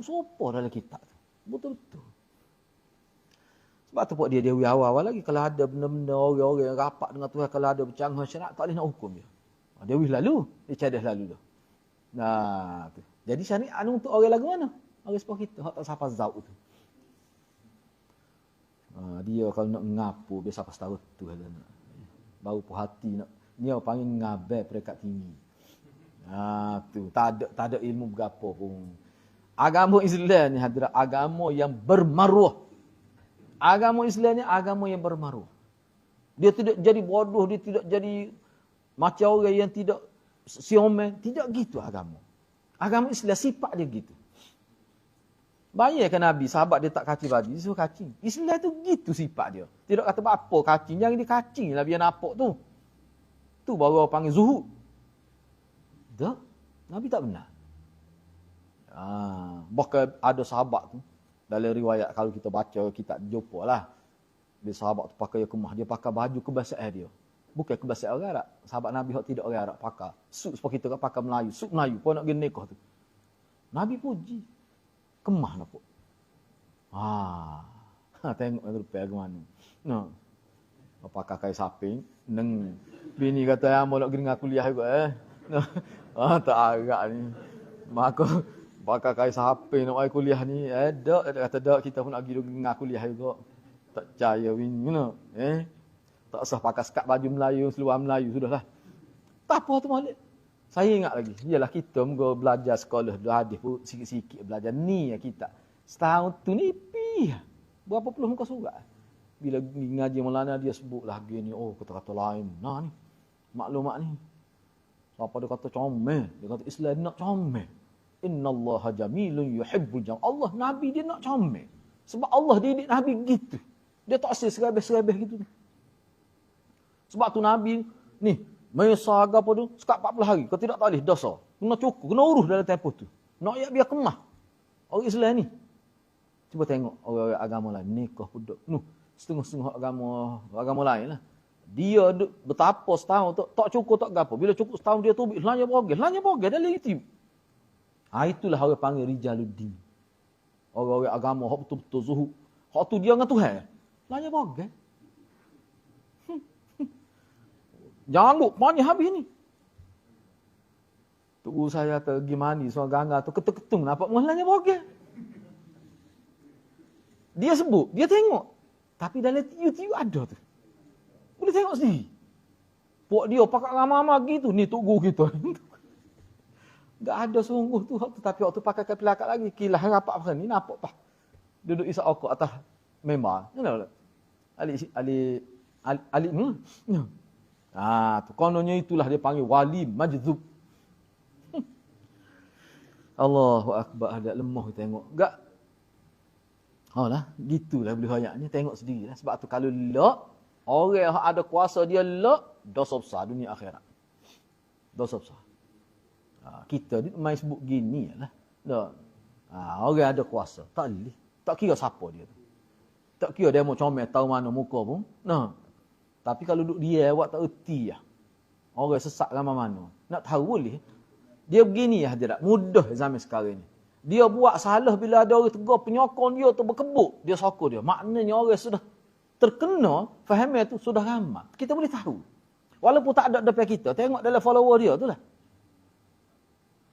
Speaker 1: Sopo dalam kitab tu. Betul-betul. Sebab tu pok dia awal-awal lagi. Kalau ada benda-benda orang-orang yang rapat dengan Tuhan. Kalau ada bercanggah syariat tak boleh nak hukum dia. Dia wih lalu. Dia cadas lalu dah. Nah, tu. Jadi syariat ni untuk orang lagu mana? Orang seperti kita. Hak tak siapa zauk tu. Dia kalau nak ngapu. Dia siapa tahu tu. Baru puas hati nak. Ni orang panggil ngabai peringkat tinggi. Tu. Tak ada ilmu berapa pun. Agama Islam ni adalah agama yang bermaruah. Agama Islam ni agama yang bermaruah. Dia tidak jadi bodoh. Dia tidak jadi macam orang yang tidak siomen. Tidak gitu agama. Agama Islam sifat dia gitu. Bayangkan Nabi, sahabat dia tak kacing baju, dia suruh kacing. Islam tu gitu sifat dia. Tidak kata apa kacing, jangan dia kacing lah biar nampak tu. Tu baru orang panggil zuhud. Tak, Nabi tak benar. Bahkan ada sahabat tu, dalam riwayat kalau kita baca, kita jumpa lah. Dia sahabat tu pakai kemah, dia pakai baju kebiasaan dia. Bukan kebiasaan orang Arab. Sahabat Nabi yang tidak orang Arab pakai. Suit seperti kita pakai Melayu. Suit Melayu pun nak pergi nikah tu. Nabi puji. Kemah nampak. Tengok rupiah ke mana. Pakai kain saping. Bini kata, yang mau nak pergi dengan kuliah juga tak agak ni. Maka pakai kain saping nak pergi kuliah ni. Kata tak, kita pun nak pergi dengan kuliah juga. Tak percaya bini. Tak usah pakai sekat baju Melayu, seluar Melayu, sudahlah. Tak apa tu Malik. Saya ingat lagi. Yalah kita muka belajar sekolah. Dua hadis pun sikit-sikit belajar. Ni ya kita. Setahun tu nipi. Berapa puluh muka surat. Bila ngaji Maulana dia sebut lagi ni. Kata-kata lain. Nah ni. Maklumat ni. Siapa dia kata comel. Dia kata Islam nak comel. Inna Allaha jamilun yuhibbul jam. Allah Nabi dia nak comel. Sebab Allah didik Nabi gitu. Dia tak asyik serabih-serabih gitu. Sebab tu Nabi ni menyesaga apa tu sekat 40 hari. Kalau tidak tak boleh dosa. Kena cukup, kena urus dalam tempoh tu. Nak biar kemah. Orang Islam ni. Cuba tengok orang agama lain nikah budak. Setengah-setengah agama lain lah. Dia betapa setahun tu tak cukup tak gapo. Bila cukup setahun dia tubik lanya bogel dalam YouTube. Itulah orang panggil rijaluddin. Orang-orang agama hak betul-betul zuhud. Hak tu dia dengan Tuhan. Lanya bogel. Jangan lupa, mana habis ni? Tunggu saya pergi mandi, seorang gangga tu ketuk-ketung, nampak mulanya bogel. Dia sebut, dia tengok. Tapi dalam YouTube ada tu. Boleh tengok sendiri. Puak dia pakai ramah-ramah gitu, ni tunggu kita. Tak ada sungguh tu. Tapi waktu pakai kepelakat lagi, kilah rapat macam ni, nampak pak. Duduk isap okok atas member. Ali ni. Tu kononnya itulah dia panggil wali majzub. Allahu akbar, ada lemah tengok. Enggak. Gitulah boleh ayatnya tengok sendirilah. Sebab tu kalau lak orang yang ada kuasa dia lak dosa besar dunia akhirat. Dosa besar. Kita ni main sebut gini lah. Orang ada kuasa tak boleh. Tak kira siapa dia tu. Tak kira dia mau comel tahu mana muka pun. Tapi kalau duduk dia, awak tak erti lah. Orang sesak ramai mana. Nak tahu boleh. Dia begini lah dia tak. Mudah zaman sekarang ni. Dia buat salah bila ada orang tegur penyokong dia tu berkebuk. Dia sokong dia. Maknanya orang sudah terkena, faham tu sudah ramai. Kita boleh tahu. Walaupun tak ada depan kita. Tengok dalam follower dia tu lah.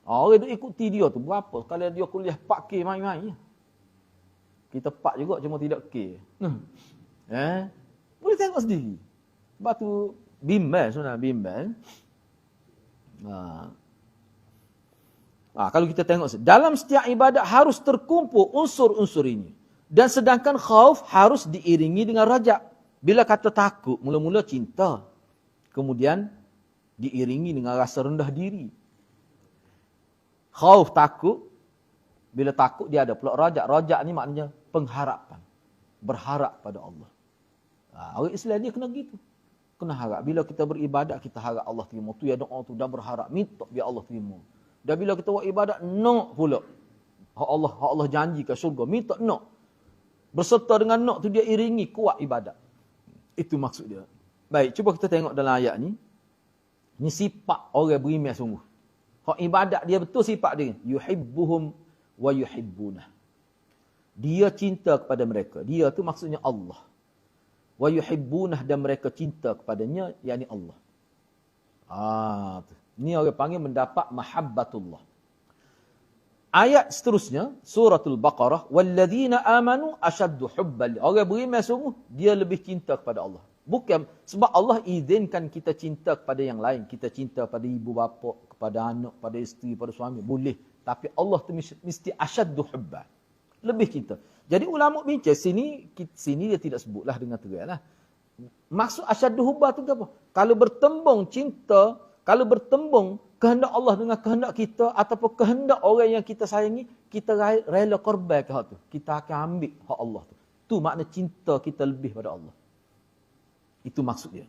Speaker 1: Orang duk ikuti dia tu. Berapa? Kalau dia kuliah 4K main-main. Kita 4 juga cuma tidak K. Boleh tengok sendiri. Sebab tu bimbang sebenarnya, bimbang. Kalau kita tengok, dalam setiap ibadat harus terkumpul unsur-unsur ini. Dan sedangkan khauf harus diiringi dengan raja. Bila kata takut, mula-mula cinta. Kemudian diiringi dengan rasa rendah diri. Khauf takut. Bila takut dia ada pula rajak. Rajak ni maknanya pengharapan. Berharap pada Allah. Orang Islam dia kena gitu. Kena harap. Bila kita beribadat, kita harap Allah terima. Tu ya doa tu dan berharap. Minta biar Allah terima. Dan bila kita buat ibadat, nak pula. Hak Allah janjikan syurga. Minta nak. Berserta dengan nak tu dia iringi kuat ibadat. Itu maksud dia. Baik, cuba kita tengok dalam ayat ni. Ni sifat orang beriman sungguh. Hak ibadat dia betul sifat dia. Yuhibbuhum wa yuhibbunah. Dia cinta kepada mereka. Dia tu maksudnya Allah. Wa yuhibbunah, dan mereka cinta kepadanya, yakni Allah. Tu. Ini orang panggil mendapat mahabbatullah. Ayat seterusnya, suratul Baqarah, walladzina amanu asyaddu hubban. Orang beriman sungguh, dia lebih cinta kepada Allah. Bukan sebab Allah izinkan kita cinta kepada yang lain. Kita cinta pada ibu bapa, kepada anak, pada isteri, pada suami. Boleh. Tapi Allah tu mesti asyaddu hubban. Lebih cinta. Jadi ulama bincang, sini dia tidak sebutlah dengan terang lah. Maksud asyaddu hubban tu apa? Kalau bertembung cinta, kalau bertembung kehendak Allah dengan kehendak kita, ataupun kehendak orang yang kita sayangi, kita rela korban ke hak tu. Kita akan ambil hak Allah tu. Tu makna cinta kita lebih pada Allah. Itu maksud dia.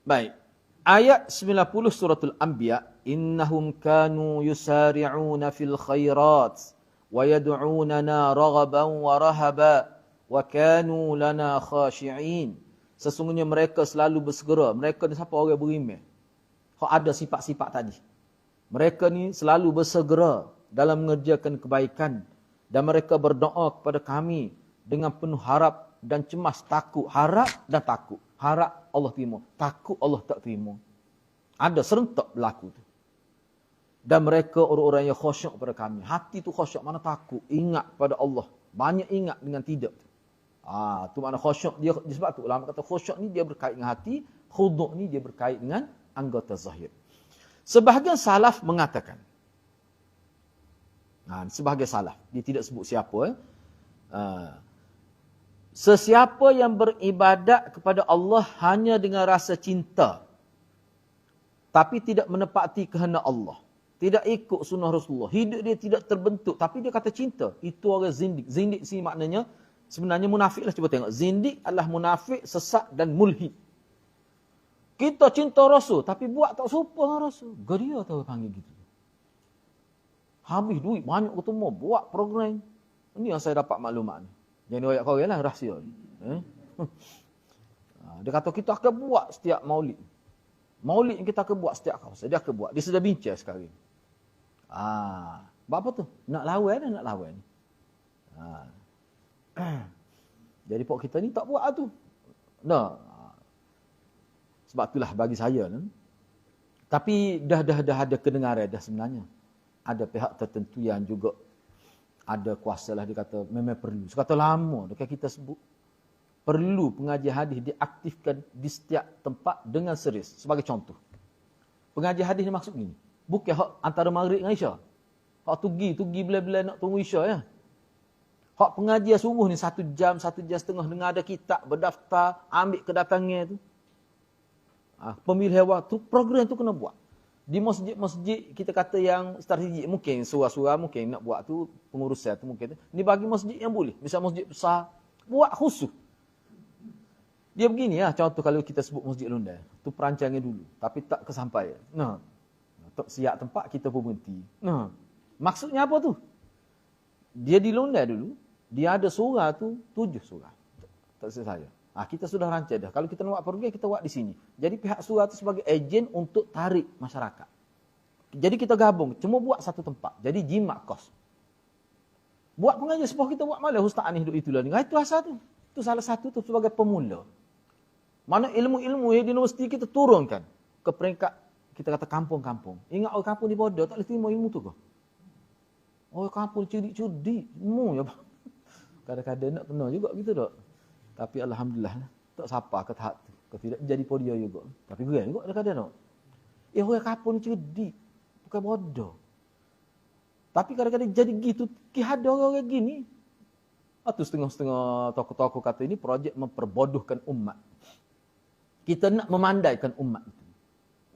Speaker 1: Baik. Ayat 90 suratul Anbiya. Innahum kanu yusari'una fil khairat wa yad'unana raghaban wa rahaba wa kanu lana khashi'in. Sesungguhnya mereka selalu bersegera. Mereka ni siapa? Orang beriman. Hak ada sifat-sifat tadi. Mereka ni selalu bersegera dalam mengerjakan kebaikan. Dan mereka berdoa kepada kami dengan penuh harap dan cemas. Takut. Harap dan takut. Harap Allah terima. Takut Allah tak terima. Ada serentak berlaku tu. Dan mereka orang-orang yang khusyuk pada kami. Hati tu khusyuk, mana takut. Ingat pada Allah. Banyak ingat dengan tidak tu. Tu makna khusyuk dia. Sebab tu ulama kata khusyuk ni dia berkait dengan hati. Khuduk ni dia berkait dengan anggota zahir. Sebahagian salaf mengatakan. Sebahagian salaf. Dia tidak sebut siapa. Sesiapa yang beribadat kepada Allah hanya dengan rasa cinta. Tapi tidak menepati kehendak Allah. Tidak ikut sunnah Rasulullah. Hidup dia tidak terbentuk. Tapi dia kata cinta. Itu orang zindik. Zindik sini maknanya sebenarnya munafik lah. Cuba tengok. Zindik adalah munafik, sesat dan mulhid. Kita cinta Rasul. Tapi buat tak serupa dengan Rasul. Geria tahu panggil gitu. Habis duit banyak ketemu. Buat program. Ini yang saya dapat maklumat ni. Jangan ayat kau lah rahsia ni. Dia kata kita akan buat setiap maulid. Maulid yang kita akan buat setiap kawasan. Dia akan buat. Dia sudah bincang sekarang. Buat apa tu? Nak lawan dan nak lawan. Jadi pok kita ni tak buat tu. Sebab itulah bagi saya ni. Tapi dah ada kedengaran dah sebenarnya. Ada pihak tertentu yang juga ada kuasa lah, dia kata memang perlu. Sekata lama dekat kita sebut. Perlu pengajian hadis diaktifkan di setiap tempat dengan serius. Sebagai contoh. Pengajian hadis ni maksud gini. Bukan hak antara maghrib dengan isya. Hak tugi bila-bila nak tunggu isya ya. Hak pengajian subuh ni 1 jam, 1 jam setengah dengar ada kitab, berdaftar, ambil kedatangan tu. Pemilihan waktu, program tu kena buat. Di masjid-masjid kita kata yang strategik, mungkin surah-surah mungkin nak buat tu, pengurusan tu mungkin. Ni bagi masjid yang boleh. Misal masjid besar, buat khusus. Dia begini ya, contoh kalau kita sebut Masjid London. Tu perancangan dulu. Tapi tak kesampaian. Tak siap tempat, kita pun berhenti. Maksudnya apa tu? Dia di London dulu. Dia ada surah tu, 7 surah. Tak saya. Kita sudah rancang dah. Kalau kita nak buat program, kita buat di sini. Jadi pihak surah tu sebagai ejen untuk tarik masyarakat. Jadi kita gabung. Cuma buat satu tempat. Jadi jimat kos. Buat pengajian sebab kita buat malah Ustaz ni hidup itulah ni. Itu asal tu. Itu salah satu tu sebagai pemula. Mana ilmu-ilmu yang di universiti kita turunkan ke peringkat kita kata kampung-kampung. Ingat orang kampung di bodoh tak boleh terima ilmu tu ke? Orang kampung cerdik-cerdik. Ya. Kadang-kadang nak kena juga gitu tak. Tapi alhamdulillah tak siapa ke tahap tu. Kau tidak jadi podia juga. Tapi gerai juga kadang-kadang. Orang kapun cerdik. Bukan bodoh. Tapi kadang-kadang jadi gitu. Ada orang-orang gini. Atau setengah-setengah tokoh-tokoh kata ini projek memperbodohkan umat. Kita nak memandaikan umat itu.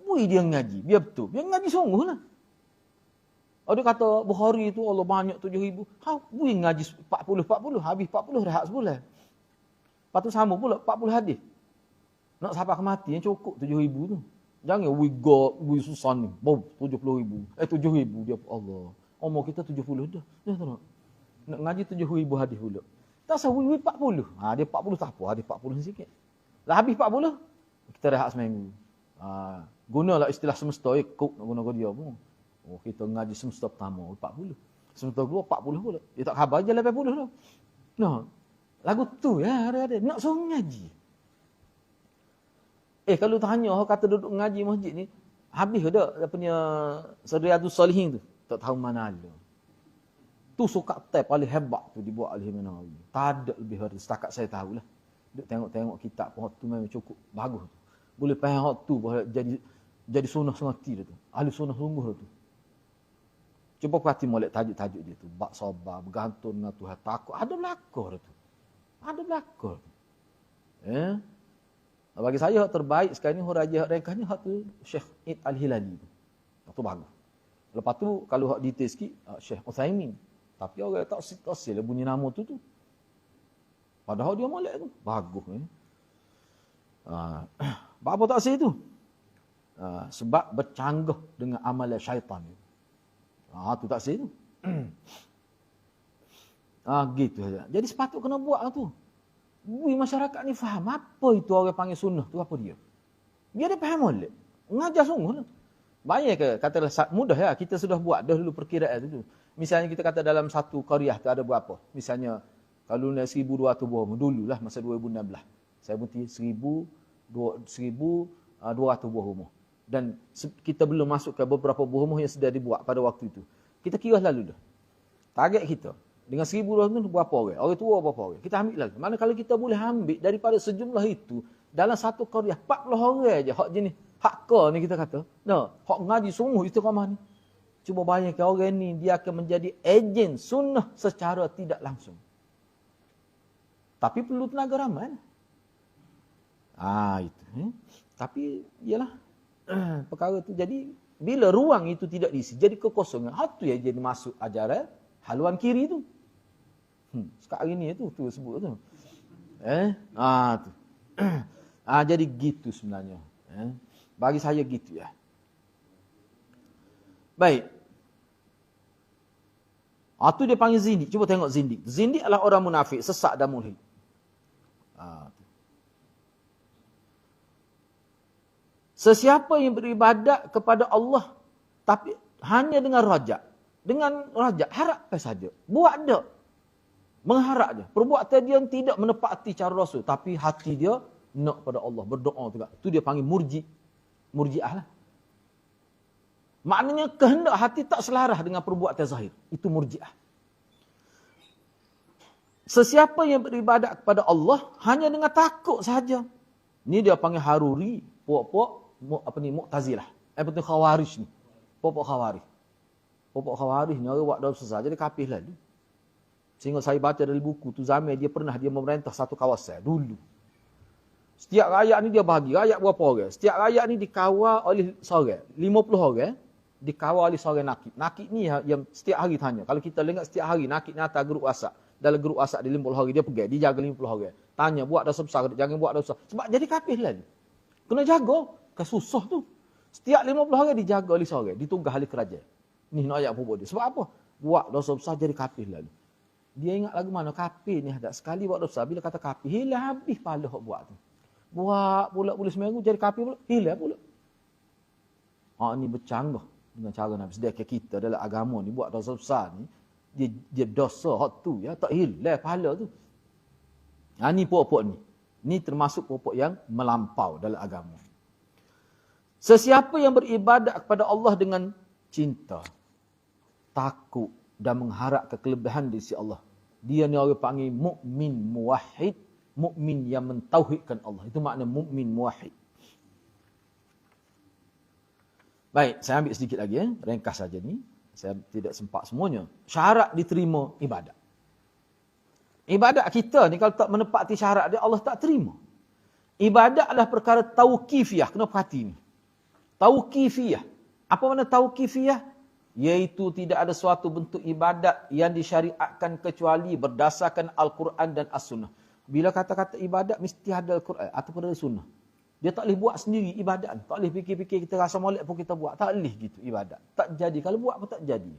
Speaker 1: Bui dia ngaji. Biar betul. Dia ngaji sungguh lah. Ada kata Bukhari itu Allah banyak 7,000. Bui ngaji 40. Habis 40 rehat sebulan. Lepas tu sama pula 40 hadis. Nak sampai ke mati yang cukup 7,000 tu. Jangan we susah ni. 70,000. 7,000 dia Allah. Umur kita 70 dah. Dia tak nak ngaji 7,000 hadis pula. Tak usah we 40. Dia 40 tak apa. Dia 40 sikit. Lah habis 40, kita rehat seminggu. Gunalah istilah semesta. Kok nak guna dia pun. Kita ngaji semester pertama 40. Semester kedua 40 pula. Dia tak khabar je 80 dah. Nah, lagu tu ya ada-ada. Nak suruh ngaji. Kalau tanya orang kata duduk ngaji masjid ni, habis dah dia punya Riyadhus Shalihin tu. Tak tahu mana ada. Tu suka tap paling hebat tu dibuat oleh Imam Nawawi. Tak ada lebih dari setakat saya tahulah. Duk tengok-tengok kitab pun tu memang cukup bagus tu. Boleh faham tu boleh jadi sunnah sengati tu. Ahli sunnah sungguh tu. Cuba perhati molek tajuk-tajuk dia tu. Bak sabar, bergantung dengan Tuhan, takut. Ada belakang tu. Ada belakang tu. Bagi saya hak terbaik sekarang ni raja hak rekahnya hak tu Syekh Id Al-Hilali tu. Tu bagus. Lepas tu kalau hak detail sikit Syekh Uthaymin. Tapi orang tak sil bunyi nama tu. Padahal dia molek tu. Bagus ni. Apa tak sil tu? Sebab bercanggah dengan amalan syaitan ni. Tu tak sil tu. Gitu saja. Jadi sepatut kena buat lah tu. Masyarakat ni faham apa itu orang panggil sunnah tu apa dia. Biar dia faham molek. Ngajar sungguh lah. Banyak ke katalah mudah ya kita sudah buat dah dulu perkiraan tu. Misalnya kita kata dalam satu qaryah tu ada berapa? Misalnya kalau 1,200 buah dululah masa 2016. Saya berhenti 1,200 buah rumah. Dan kita belum masuk ke beberapa buah rumah yang sudah dibuat pada waktu itu. Kita kira lalu dah. Target kita dengan 1,200 tu berapa orang? Orang tua berapa orang? Kita ambil lagi. Mana kalau kita boleh ambil daripada sejumlah itu dalam satu qaryah 40 orang aja hak jenis hakka ni kita kata. Hak ngaji sungguh istiqamah ni. Cuba bayangkan orang ni dia akan menjadi ejen sunnah secara tidak langsung. Tapi perlu tenaga ramai. Itu. Tapi ialah perkara tu jadi bila ruang itu tidak diisi jadi kekosongan. Hak tu yang jadi masuk ajaran haluan kiri tu. Sekarang ni tu sebut tu. Tu. Jadi gitu sebenarnya. Bagi saya gitu ya. Baik. Tu dia panggil zindik. Cuba tengok zindik. Zindik adalah orang munafik, sesak dan mulhid. Sesiapa yang beribadat kepada Allah tapi hanya dengan rajak. Dengan rajak, harapkan saja. Buat dak. Mengharap je. Perbuatan dia tidak menepati cara Rasul. Tapi hati dia nak pada Allah. Berdoa juga. Itu dia panggil murji'ah lah. Maknanya kehendak hati tak selaras dengan perbuatan zahir. Itu murji'ah. Sesiapa yang beribadat kepada Allah hanya dengan takut saja. Ni dia panggil haruri. Puak-puak Mu'tazilah. Betul Khawarij ni. Puak-puak Khawarij. Puak-puak Khawarij ni orang buat dosa besar. Jadi kafir lalu. Sehingga saya baca dari buku tu zaman dia memerintah satu kawasan dulu. Setiap rakyat ni dia bagi. Rakyat berapa orang? Setiap rakyat ni dikawal oleh seorang. 50 orang dikawal oleh seorang nakib. Nakib ni yang setiap hari tanya. Kalau kita lihat setiap hari nakib ni atas grup WhatsApp. Dalam grup WhatsApp di 50 hari dia pergi. Dia jaga 50 orang. Tanya buat dosa besar. Jangan buat dosa. Sebab jadi kafir lah. Kena jaga. Kesusah tu. Setiap 50 orang dijaga oleh seorang. Ditugas oleh kerajaan. Ni nak ayat apa dia. Sebab apa? Buat dosa besar jadi kafir lah. Dia ingat lagu mana kafir ni ada. Sekali buat dosa. Bila kata kafir. Hilang habis pahala hak buat tu. Buat pula boleh seminggu jadi kafir pula. Hilang pula. Ni bercanggah dengan cara Nabi. Sedangkan kita dalam agama ni buat dosa besar ni. Dia dosa hak tu ya. Tak hilang pahala tu. Ni pokok ni. Ni termasuk pokok yang melampau dalam agama. Sesiapa yang beribadat kepada Allah dengan cinta, takut dan mengharap kekelebihan di sisi Allah. Dia ni orang panggil mukmin muwahhid mukmin yang mentauhidkan Allah. Itu makna mukmin muwahhid. Baik, saya ambil sedikit lagi ringkas saja ni. Saya tidak sempat semuanya. Syarat diterima ibadat. Ibadat kita ni kalau tak menepati syarat dia, Allah tak terima. Ibadat adalah perkara tauqifiyah. Kena perhati ni. Tauqifiyah. Apa makna tauqifiyah? Iaitu tidak ada suatu bentuk ibadat yang disyariatkan kecuali berdasarkan Al-Quran dan As-Sunnah. Bila kata-kata ibadat, mesti ada Al-Quran ataupun ada Sunnah. Dia tak boleh buat sendiri ibadat. Tak boleh fikir-fikir kita rasa molek pun kita buat. Tak boleh gitu ibadat. Tak jadi. Kalau buat pun tak jadi.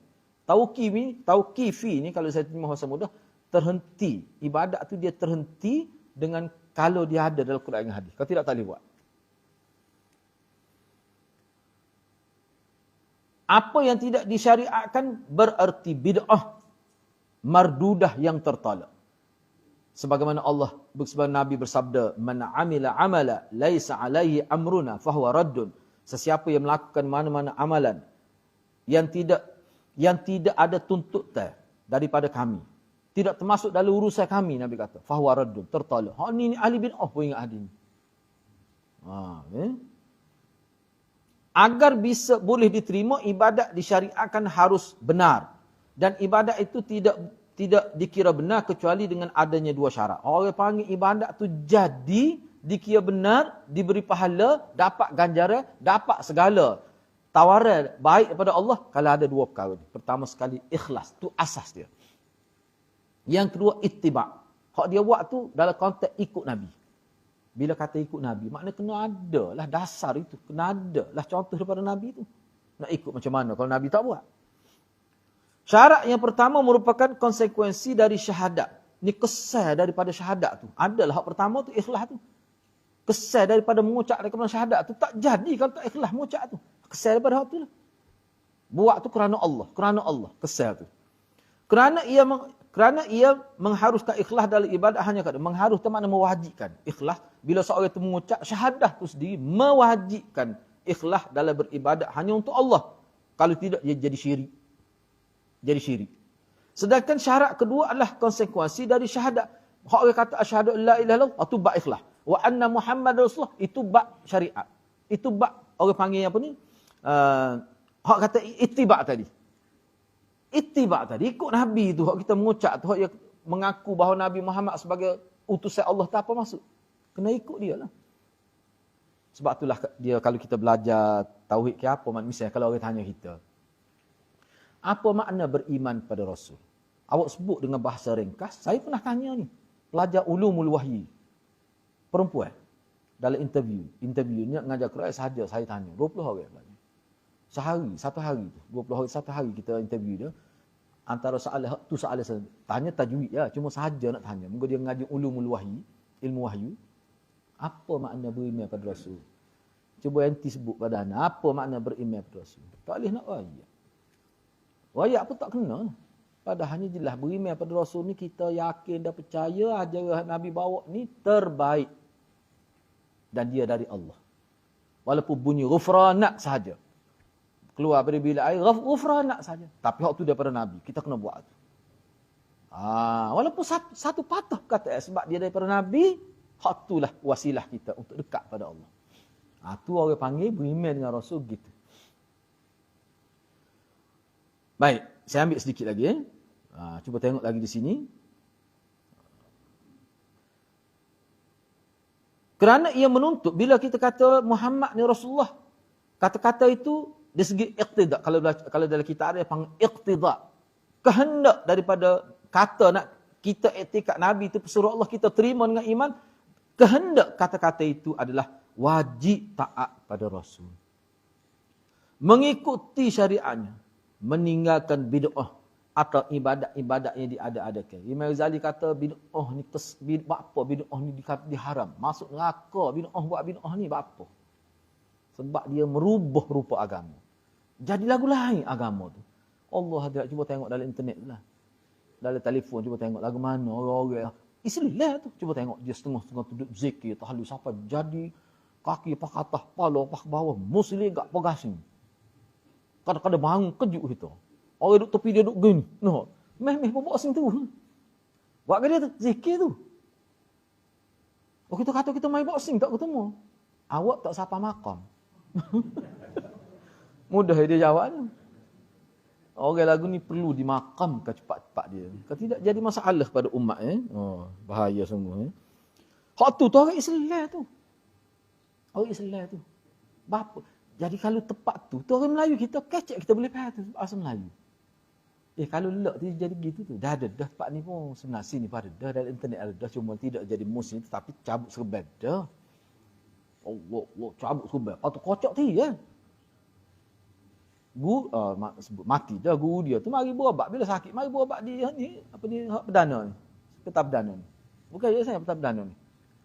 Speaker 1: Tauqifi ni kalau saya terima bahasa mudah, terhenti. Ibadat tu dia terhenti dengan kalau dia ada dalam Quran dan hadis. Kalau tidak, tak boleh buat. Apa yang tidak disyariatkan berarti bid'ah mardudah yang tertolak. Sebagaimana Nabi bersabda, "Man 'amila 'amala laisa 'alaihi amruna fahuwa raddun." Sesiapa yang melakukan mana-mana amalan yang tidak ada tuntutan daripada kami, tidak termasuk dalam urusan kami, Nabi kata, fahuwa raddun, tertolak. Ni ahli bid'ah pun ingat hadis ni. Agar bisa boleh diterima, ibadat disyariatkan harus benar. Dan ibadat itu tidak dikira benar kecuali dengan adanya dua syarat. Orang panggil ibadat tu jadi, dikira benar, diberi pahala, dapat ganjaran, dapat segala tawaran baik daripada Allah kalau ada dua perkara. Pertama sekali ikhlas, tu asas dia. Yang kedua ittiba'. Hak dia buat tu dalam konteks ikut Nabi. Bila kata ikut Nabi, maknanya kena ada lah dasar itu. Kena ada lah contoh daripada Nabi tu. Nak ikut macam mana kalau Nabi tak buat? Syarat yang pertama merupakan konsekuensi dari syahadat. Ni kesal daripada syahadat tu. Adalah hak pertama tu ikhlas tu. Kesal daripada mengucap daripada syahadat tu. Tak jadi kalau tak ikhlas mengucap tu. Kesal daripada hak tu lah. Buat tu kerana Allah. Kerana Allah. Kesal tu. Kerana ia mengharuskan ikhlas dalam ibadat hanya kata. Mengharuskan makna mewajibkan. Ikhlas. Bila seorang itu mengucap syahadat tu sendiri. Mewajibkan ikhlas dalam beribadat hanya untuk Allah. Kalau tidak, dia jadi syirik. Jadi syirik. Sedangkan syarat kedua adalah konsekuensi dari syahadat. Hak orang kata asyhadu alla ilaha illallah, itu bab ikhlas. Wa anna Muhammad Rasulullah, itu bab syariat. Itu bab orang panggil apa ni? Hak kata ittiba' tadi. Ittiba' tadi ikut Nabi tu, hak kita mengucap tu, hak yang mengaku bahawa Nabi Muhammad sebagai utusan Allah, tak apa maksud. Kena ikut dia lah. Sebab itulah dia kalau kita belajar tauhid ke apa, misalnya kalau orang tanya kita, apa makna beriman pada Rasul? Awak sebut dengan bahasa ringkas. Saya pernah tanya ni. Pelajar ulumul wahyi. Perempuan. Dalam interview. Interview ni mengajar Quran sahaja saya tanya. 20 orang. Sehari. Satu hari. 20 hari. Satu hari kita interview dia. Antara soalan tu soalan saya. Tanya tajwid ya. Cuma sahaja nak tanya. Mungkin dia mengajar ulumul wahyi. Ilmu wahyu. Apa makna beriman pada Rasul? Cuba enti sebut pada anda. Apa makna beriman pada Rasul? Tak boleh nak ayat. Wayak pun tak kena. Padahalnya jelas beriman pada Rasul ni kita yakin dan percaya ajaran Nabi bawa ni terbaik. Dan dia dari Allah. Walaupun bunyi ghufranak sahaja. Keluar dari bilik air, ghufranak sahaja. Tapi hak tu daripada Nabi. Kita kena buat tu. Walaupun satu patah kata sebab dia daripada Nabi, hak tu lah wasilah kita untuk dekat pada Allah. Tu orang panggil beriman dengan Rasul gitu. Baik, saya ambil sedikit lagi. Cuba tengok lagi di sini. Kerana ia menuntut, bila kita kata Muhammad ni Rasulullah, kata-kata itu dari segi iqtida. Kalau dalam kitab ada yang panggil iqtida. Kehendak daripada kata nak kita iktikad Nabi itu pesuruh Allah, kita terima dengan iman. Kehendak kata-kata itu adalah wajib taat pada Rasul. Mengikuti syariatnya. Meninggalkan bid'ah atau ibadat-ibadat yang diada-adakan. Imam Ghazali kata bid'ah ni apa? Bid'ah ni diharam. Masuk neraka buat bid'ah ni apa? Sebab dia merubah rupa agama. Jadi lagu lain agama tu. Allah hadirat, cuba tengok dalam internet tu lah. Dalam telefon cuba tengok lagu mana orang-orang Islam tu. Cuba tengok dia setengah-setengah duduk zikir, tahlil sampai jadi kaki pak atas, kepala pak bawah, muslim gak pegasing. Kadang-kadang bangun kejut kita. Orang duduk tepi dia duduk gini. Meh pun buat sing tu. Buat ke dia tu? Zikir tu. Oh, kita kata kita main boxing tak ketemu. Awak tak sapa makam. Mudah dia jawabnya. Orang lagu ni perlu dimakamkan cepat-cepat dia. Kalau tidak jadi masalah pada umat. Oh, bahaya sungguh. Hak tu orang Islam tu. Orang Islam tu. Bapa. Jadi kalau tepat tu orang Melayu kita kecek kita boleh faham tu asal Melayu. Kalau lek tu jadi gitu tu. Dah ada dah tempat ni pun sebenarnya sini pada dah dalam internet ada dah cuma tidak jadi muslim tetapi cabut serban dah. Allah cabut serban. Patut kocok tu ya. Mati dah guru dia tu mari berobat bila sakit mari berobat dia ni apa ni hak perdana ni peta perdana ni bukan je saya peta perdana ni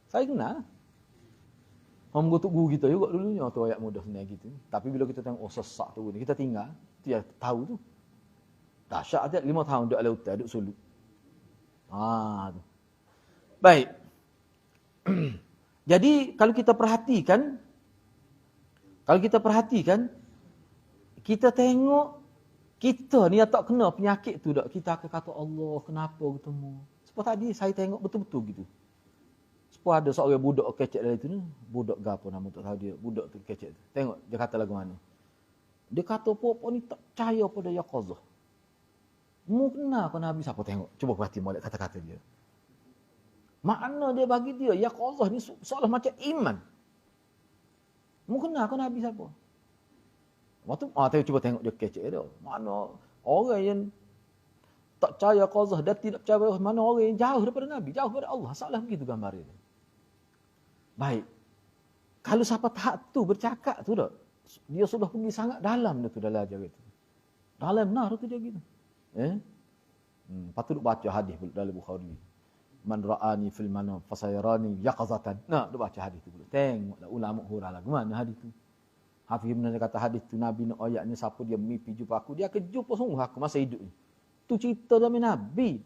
Speaker 1: saya kenal hang gotok guru kita juga dulunya tu ayat mudah sebenarnya gitu tapi bila kita tengok sesak tu ni kita tinggal dia tahu tu dahsyat dia 5 tahun duduk dalam hutan duduk suluk tu. Baik. Jadi kalau kita perhatikan kita tengok kita ni yang tak kena penyakit tu dak kita akan kata Allah kenapa ketemu. Sebab tadi saya tengok betul-betul gitu. Sebab ada seorang budak kecek dari tu ni, budak gapo nama tak tahu dia, budak tu kecek tu. Tengok dia kata lagu mana. Dia kata apa ni tak percaya pada yaqazah. Mu kena kau Nabi siapa tengok. Cuba perhati molek kata-kata dia. Makna dia bagi dia yaqazah ni seolah macam iman. Mu kena kau Nabi siapa? Waktu cuba tengok dia kecek dia. Mana orang yang tak percaya qazah dan tidak percaya mana orang yang jauh daripada Nabi, jauh daripada Allah. Salah begitu gambar dia. Baik. Kalau siapa tahap tu bercakap tu dah, dia sudah pergi sangat dalam dia tu dalam ajar itu. Dalam benar tu dia gitu. Patut baca hadis dalam Bukhari. Man ra'ani fil manam fasayarani yaqazatan. Duk baca hadis tu dulu. Tengoklah ulama hurah lagu mana hadis tu. Hafiz Ibn kata hadis tu Nabi nak ayatnya siapa dia mimpi jumpa aku, dia akan jumpa sungguh aku masa hidup ni. Tu cerita dalam Nabi.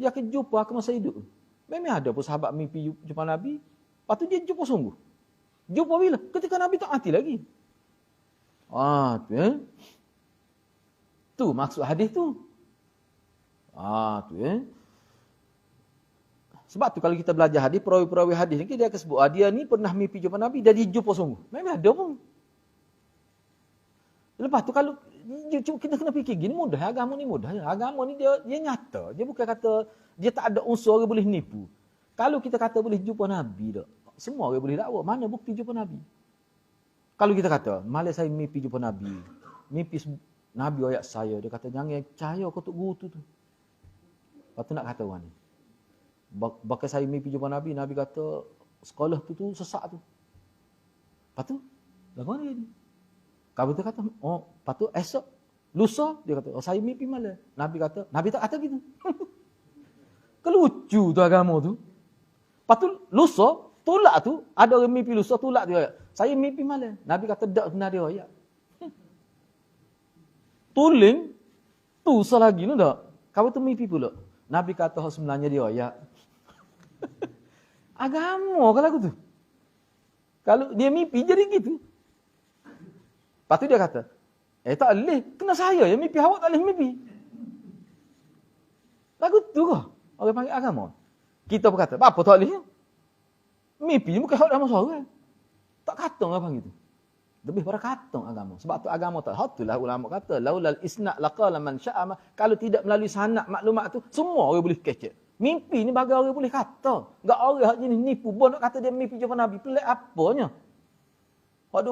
Speaker 1: Dia akan jumpa aku masa hidup. Memang ada pun sahabat mimpi jumpa Nabi, lepas tu dia jumpa sungguh. Jumpa bila? Ketika Nabi tak mati lagi. Tu maksud hadis tu. Sebab tu kalau kita belajar hadis, perawi-perawi hadis ni dia akan sebut dia ni pernah mimpi jumpa Nabi dan dia jumpa sungguh. Memang ada pun. Lepas tu kalau kita kena fikir gini mudah, agama ni mudah. Agama ni dia nyata. Dia bukan kata dia tak ada unsur orang boleh nipu. Kalau kita kata boleh jumpa Nabi dak, semua orang boleh dakwa. Mana bukti jumpa Nabi? Kalau kita kata, malah saya mimpi jumpa Nabi. Mimpi Nabi ayat saya, dia kata jangan percaya kau tok guru tu. Lepas tu nak kata orang ni. Bakal saya mimpi jumpa Nabi, Nabi kata sekolah tu sesak tu. Lepas tu, lagu mana dia? Kalau dia kata, lepas tu esok, lusa, dia kata, saya mimpi malam. Nabi kata, Nabi tak kata gitu. Kelucu tu agama tu. Lepas tu, lusa, tolak tu, ada orang mimpi lusa, tolak dia. Saya mimpi malam. Nabi kata, tak benar dia ayat. Tuling, tu selagi tu tak. Kalau tu mimpi pula. Nabi kata, sebenarnya dia ayat. Agama kalau aku tu. Kalau dia mimpi, jadi gitu. Lepas tu dia kata, tak boleh. Kena saya yang mimpi. Awak tak boleh mimpi. Lagu tu kah? Orang panggil agama. Kita berkata, apa tak boleh? Mimpi bukan hak dalam suara. Tak katong apa gitu. Lebih pada katong agama. Sebab tu agama tak. Itulah ulama kata, laulal isna' laqala man sya'ama. Kalau tidak melalui sanad maklumat tu, semua orang boleh kecek. Mimpi ni bagi orang boleh kata. Enggak orang hak jenis nipu. Bon nak kata dia mimpi jumpa Nabi. Pelik apanya? Hak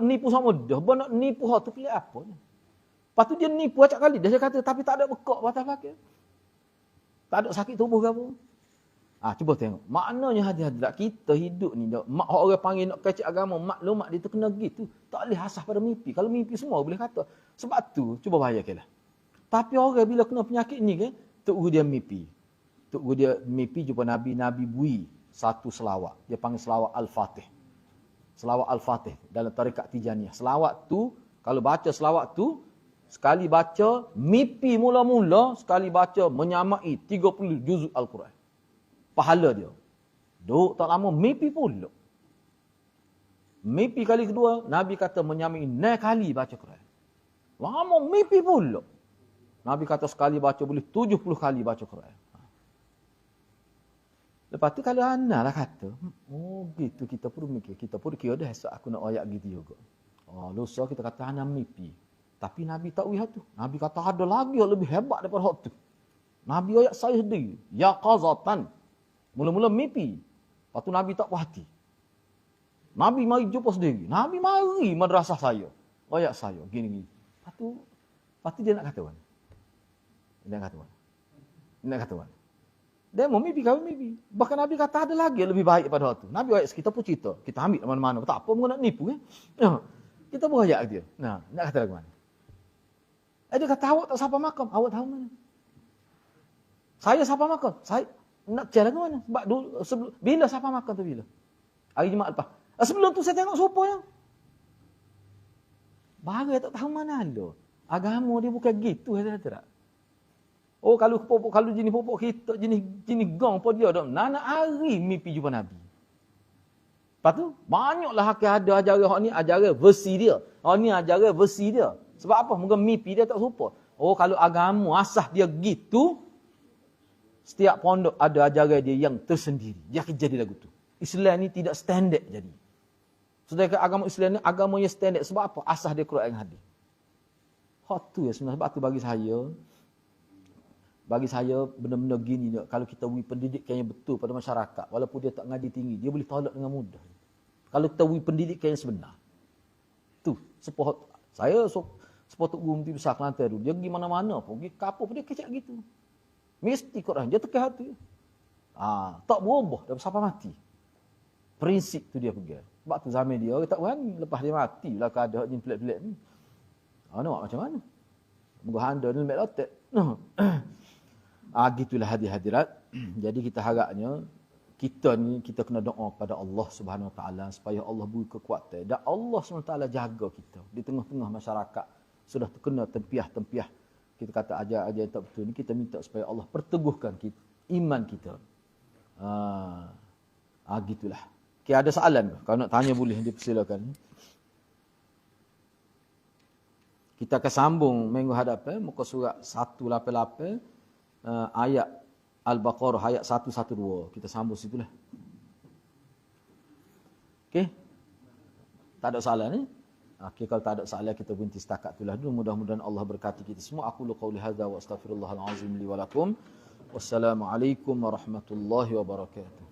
Speaker 1: nipu sama dah. Bon nak nipu hak tu pelik apanya? Lepas tu dia nipu acak kali. Dia kata tapi tak ada bekak batas pakai. Tak ada sakit tubuh ke apa. Cuba tengok. Maknanya hadiah kita hidup ni. Mak orang panggil nak kecek agama. Maklumat dia terkena gitu. Tak boleh hasah pada mimpi. Kalau mimpi semua boleh kata. Sebab tu, cuba bayangkanlah. Tapi orang bila kena penyakit ni kan, tuk dia mimpi. Tuk dia mimpi jumpa Nabi. Nabi bui satu selawat. Dia panggil selawat Al-Fatih. Selawat Al-Fatih dalam tarikat Tijaniyah. Selawat tu, kalau baca selawat tu, sekali baca, mimpi mula-mula, sekali baca menyamai 30 juzuk Al-Quran. Pahala dia. Duk tak lama, mimpi pula. Mimpi kali kedua, Nabi kata menyamai 9 kali baca Quran. Lama mimpi pula. Nabi kata sekali baca boleh 70 kali baca Quran. Lepas tu kalau anak lah kata, oh gitu kita pun mikir. Kita pun kira dah esok aku nak ayat gitu juga. Oh, lusa kita kata anak mimpi. Tapi Nabi tak wihak tu. Nabi kata ada lagi yang lebih hebat daripada hak tu. Nabi ayat saya sendiri. Ya qazatan. Mula-mula mimpi. Lepas tu Nabi tak puas hati. Nabi mari jumpa sendiri. Nabi mari madrasah saya. Ayat saya. Gini-gini. Lepas tu dia nak kata mana? Dia nak kata mana? Dia nak kata mana? Dia mau mimpi, kawin mimpi. Bahkan Nabi kata ada lagi yang lebih baik daripada hal tu. Nabi ayat kita pun cerita. Kita ambil mana-mana. Tak apa pun nak nipu. Kita pun ayat dia. Nah, nak kata lagi mana? Dia kata awak tak sapa makam. Awak tahu mana? Saya sapa makam. Saya nak cari ke mana? Sebab dulu, bila sapa makam tu bila? Hari Jumaat lepas. Sebelum tu saya tengok sopa yang. Bagai tak tahu mana ada. Agama dia bukan gitu. Tak? Oh kalau jenis popok kita, jenis gong pun dia dah. Nana hari mimpi jumpa Nabi. Lepas tu, banyaklah hakik ada ajaran ni, ajaran versi dia. Ni ajaran versi dia. Sebab apa? Mungkin mimpi dia tak serupa. Oh kalau agama asah dia gitu, setiap pondok ada ajaran dia yang tersendiri. Dia akan jadi lagu tu. Islam ni tidak standard jadi. Sedangkan agama Islam ni agama yang standard. Sebab apa? Asah dia Quran dan hadis. Hak tu ya sebenarnya. Sebab tu bagi saya benda-benda gini kalau kita beri pendidikan yang betul pada masyarakat, walaupun dia tak ngaji tinggi, dia boleh tolak dengan mudah. Kalau kita beri pendidikan yang sebenar. Tu, saya sepotong guru mesti besar Kelantan dulu. Dia pergi mana-mana pun, pergi kapur pun dia kecak gitu. Mesti Quran, dia tekan hati. Tak berubah dah sampai mati. Prinsip tu dia pegang. Sebab tu zaman dia, orang tak berani. Lepas dia mati lah keadaan jenis pelik-pelik ni. Nampak macam mana? Moga handa ni lembek lotek. Gitulah hadirat. Jadi kita harapnya kita ni kita kena doa pada Allah Subhanahu Wa Taala supaya Allah beri kekuatan dan Allah Subhanahu Wa Taala jaga kita di tengah-tengah masyarakat sudah terkena tempiah-tempiah kita kata ajar-ajar yang tak betul ni, kita minta supaya Allah perteguhkan kita, iman kita. Gitulah. Okay, ada soalan ke? Kalau nak tanya boleh dipersilakan. Kita akan sambung minggu hadapan muka surat 188 ayat Al-Baqarah ayat 112. Kita sambung situlah. Okey. Tak ada soalan ni? Okey, kalau tak ada soalan kita berhenti setakat itulah dulu. Mudah-mudahan Allah berkati kita semua. Aku qauli hadza wa astaghfirullahal azim li wa lakum. Wassalamualaikum warahmatullahi wabarakatuh.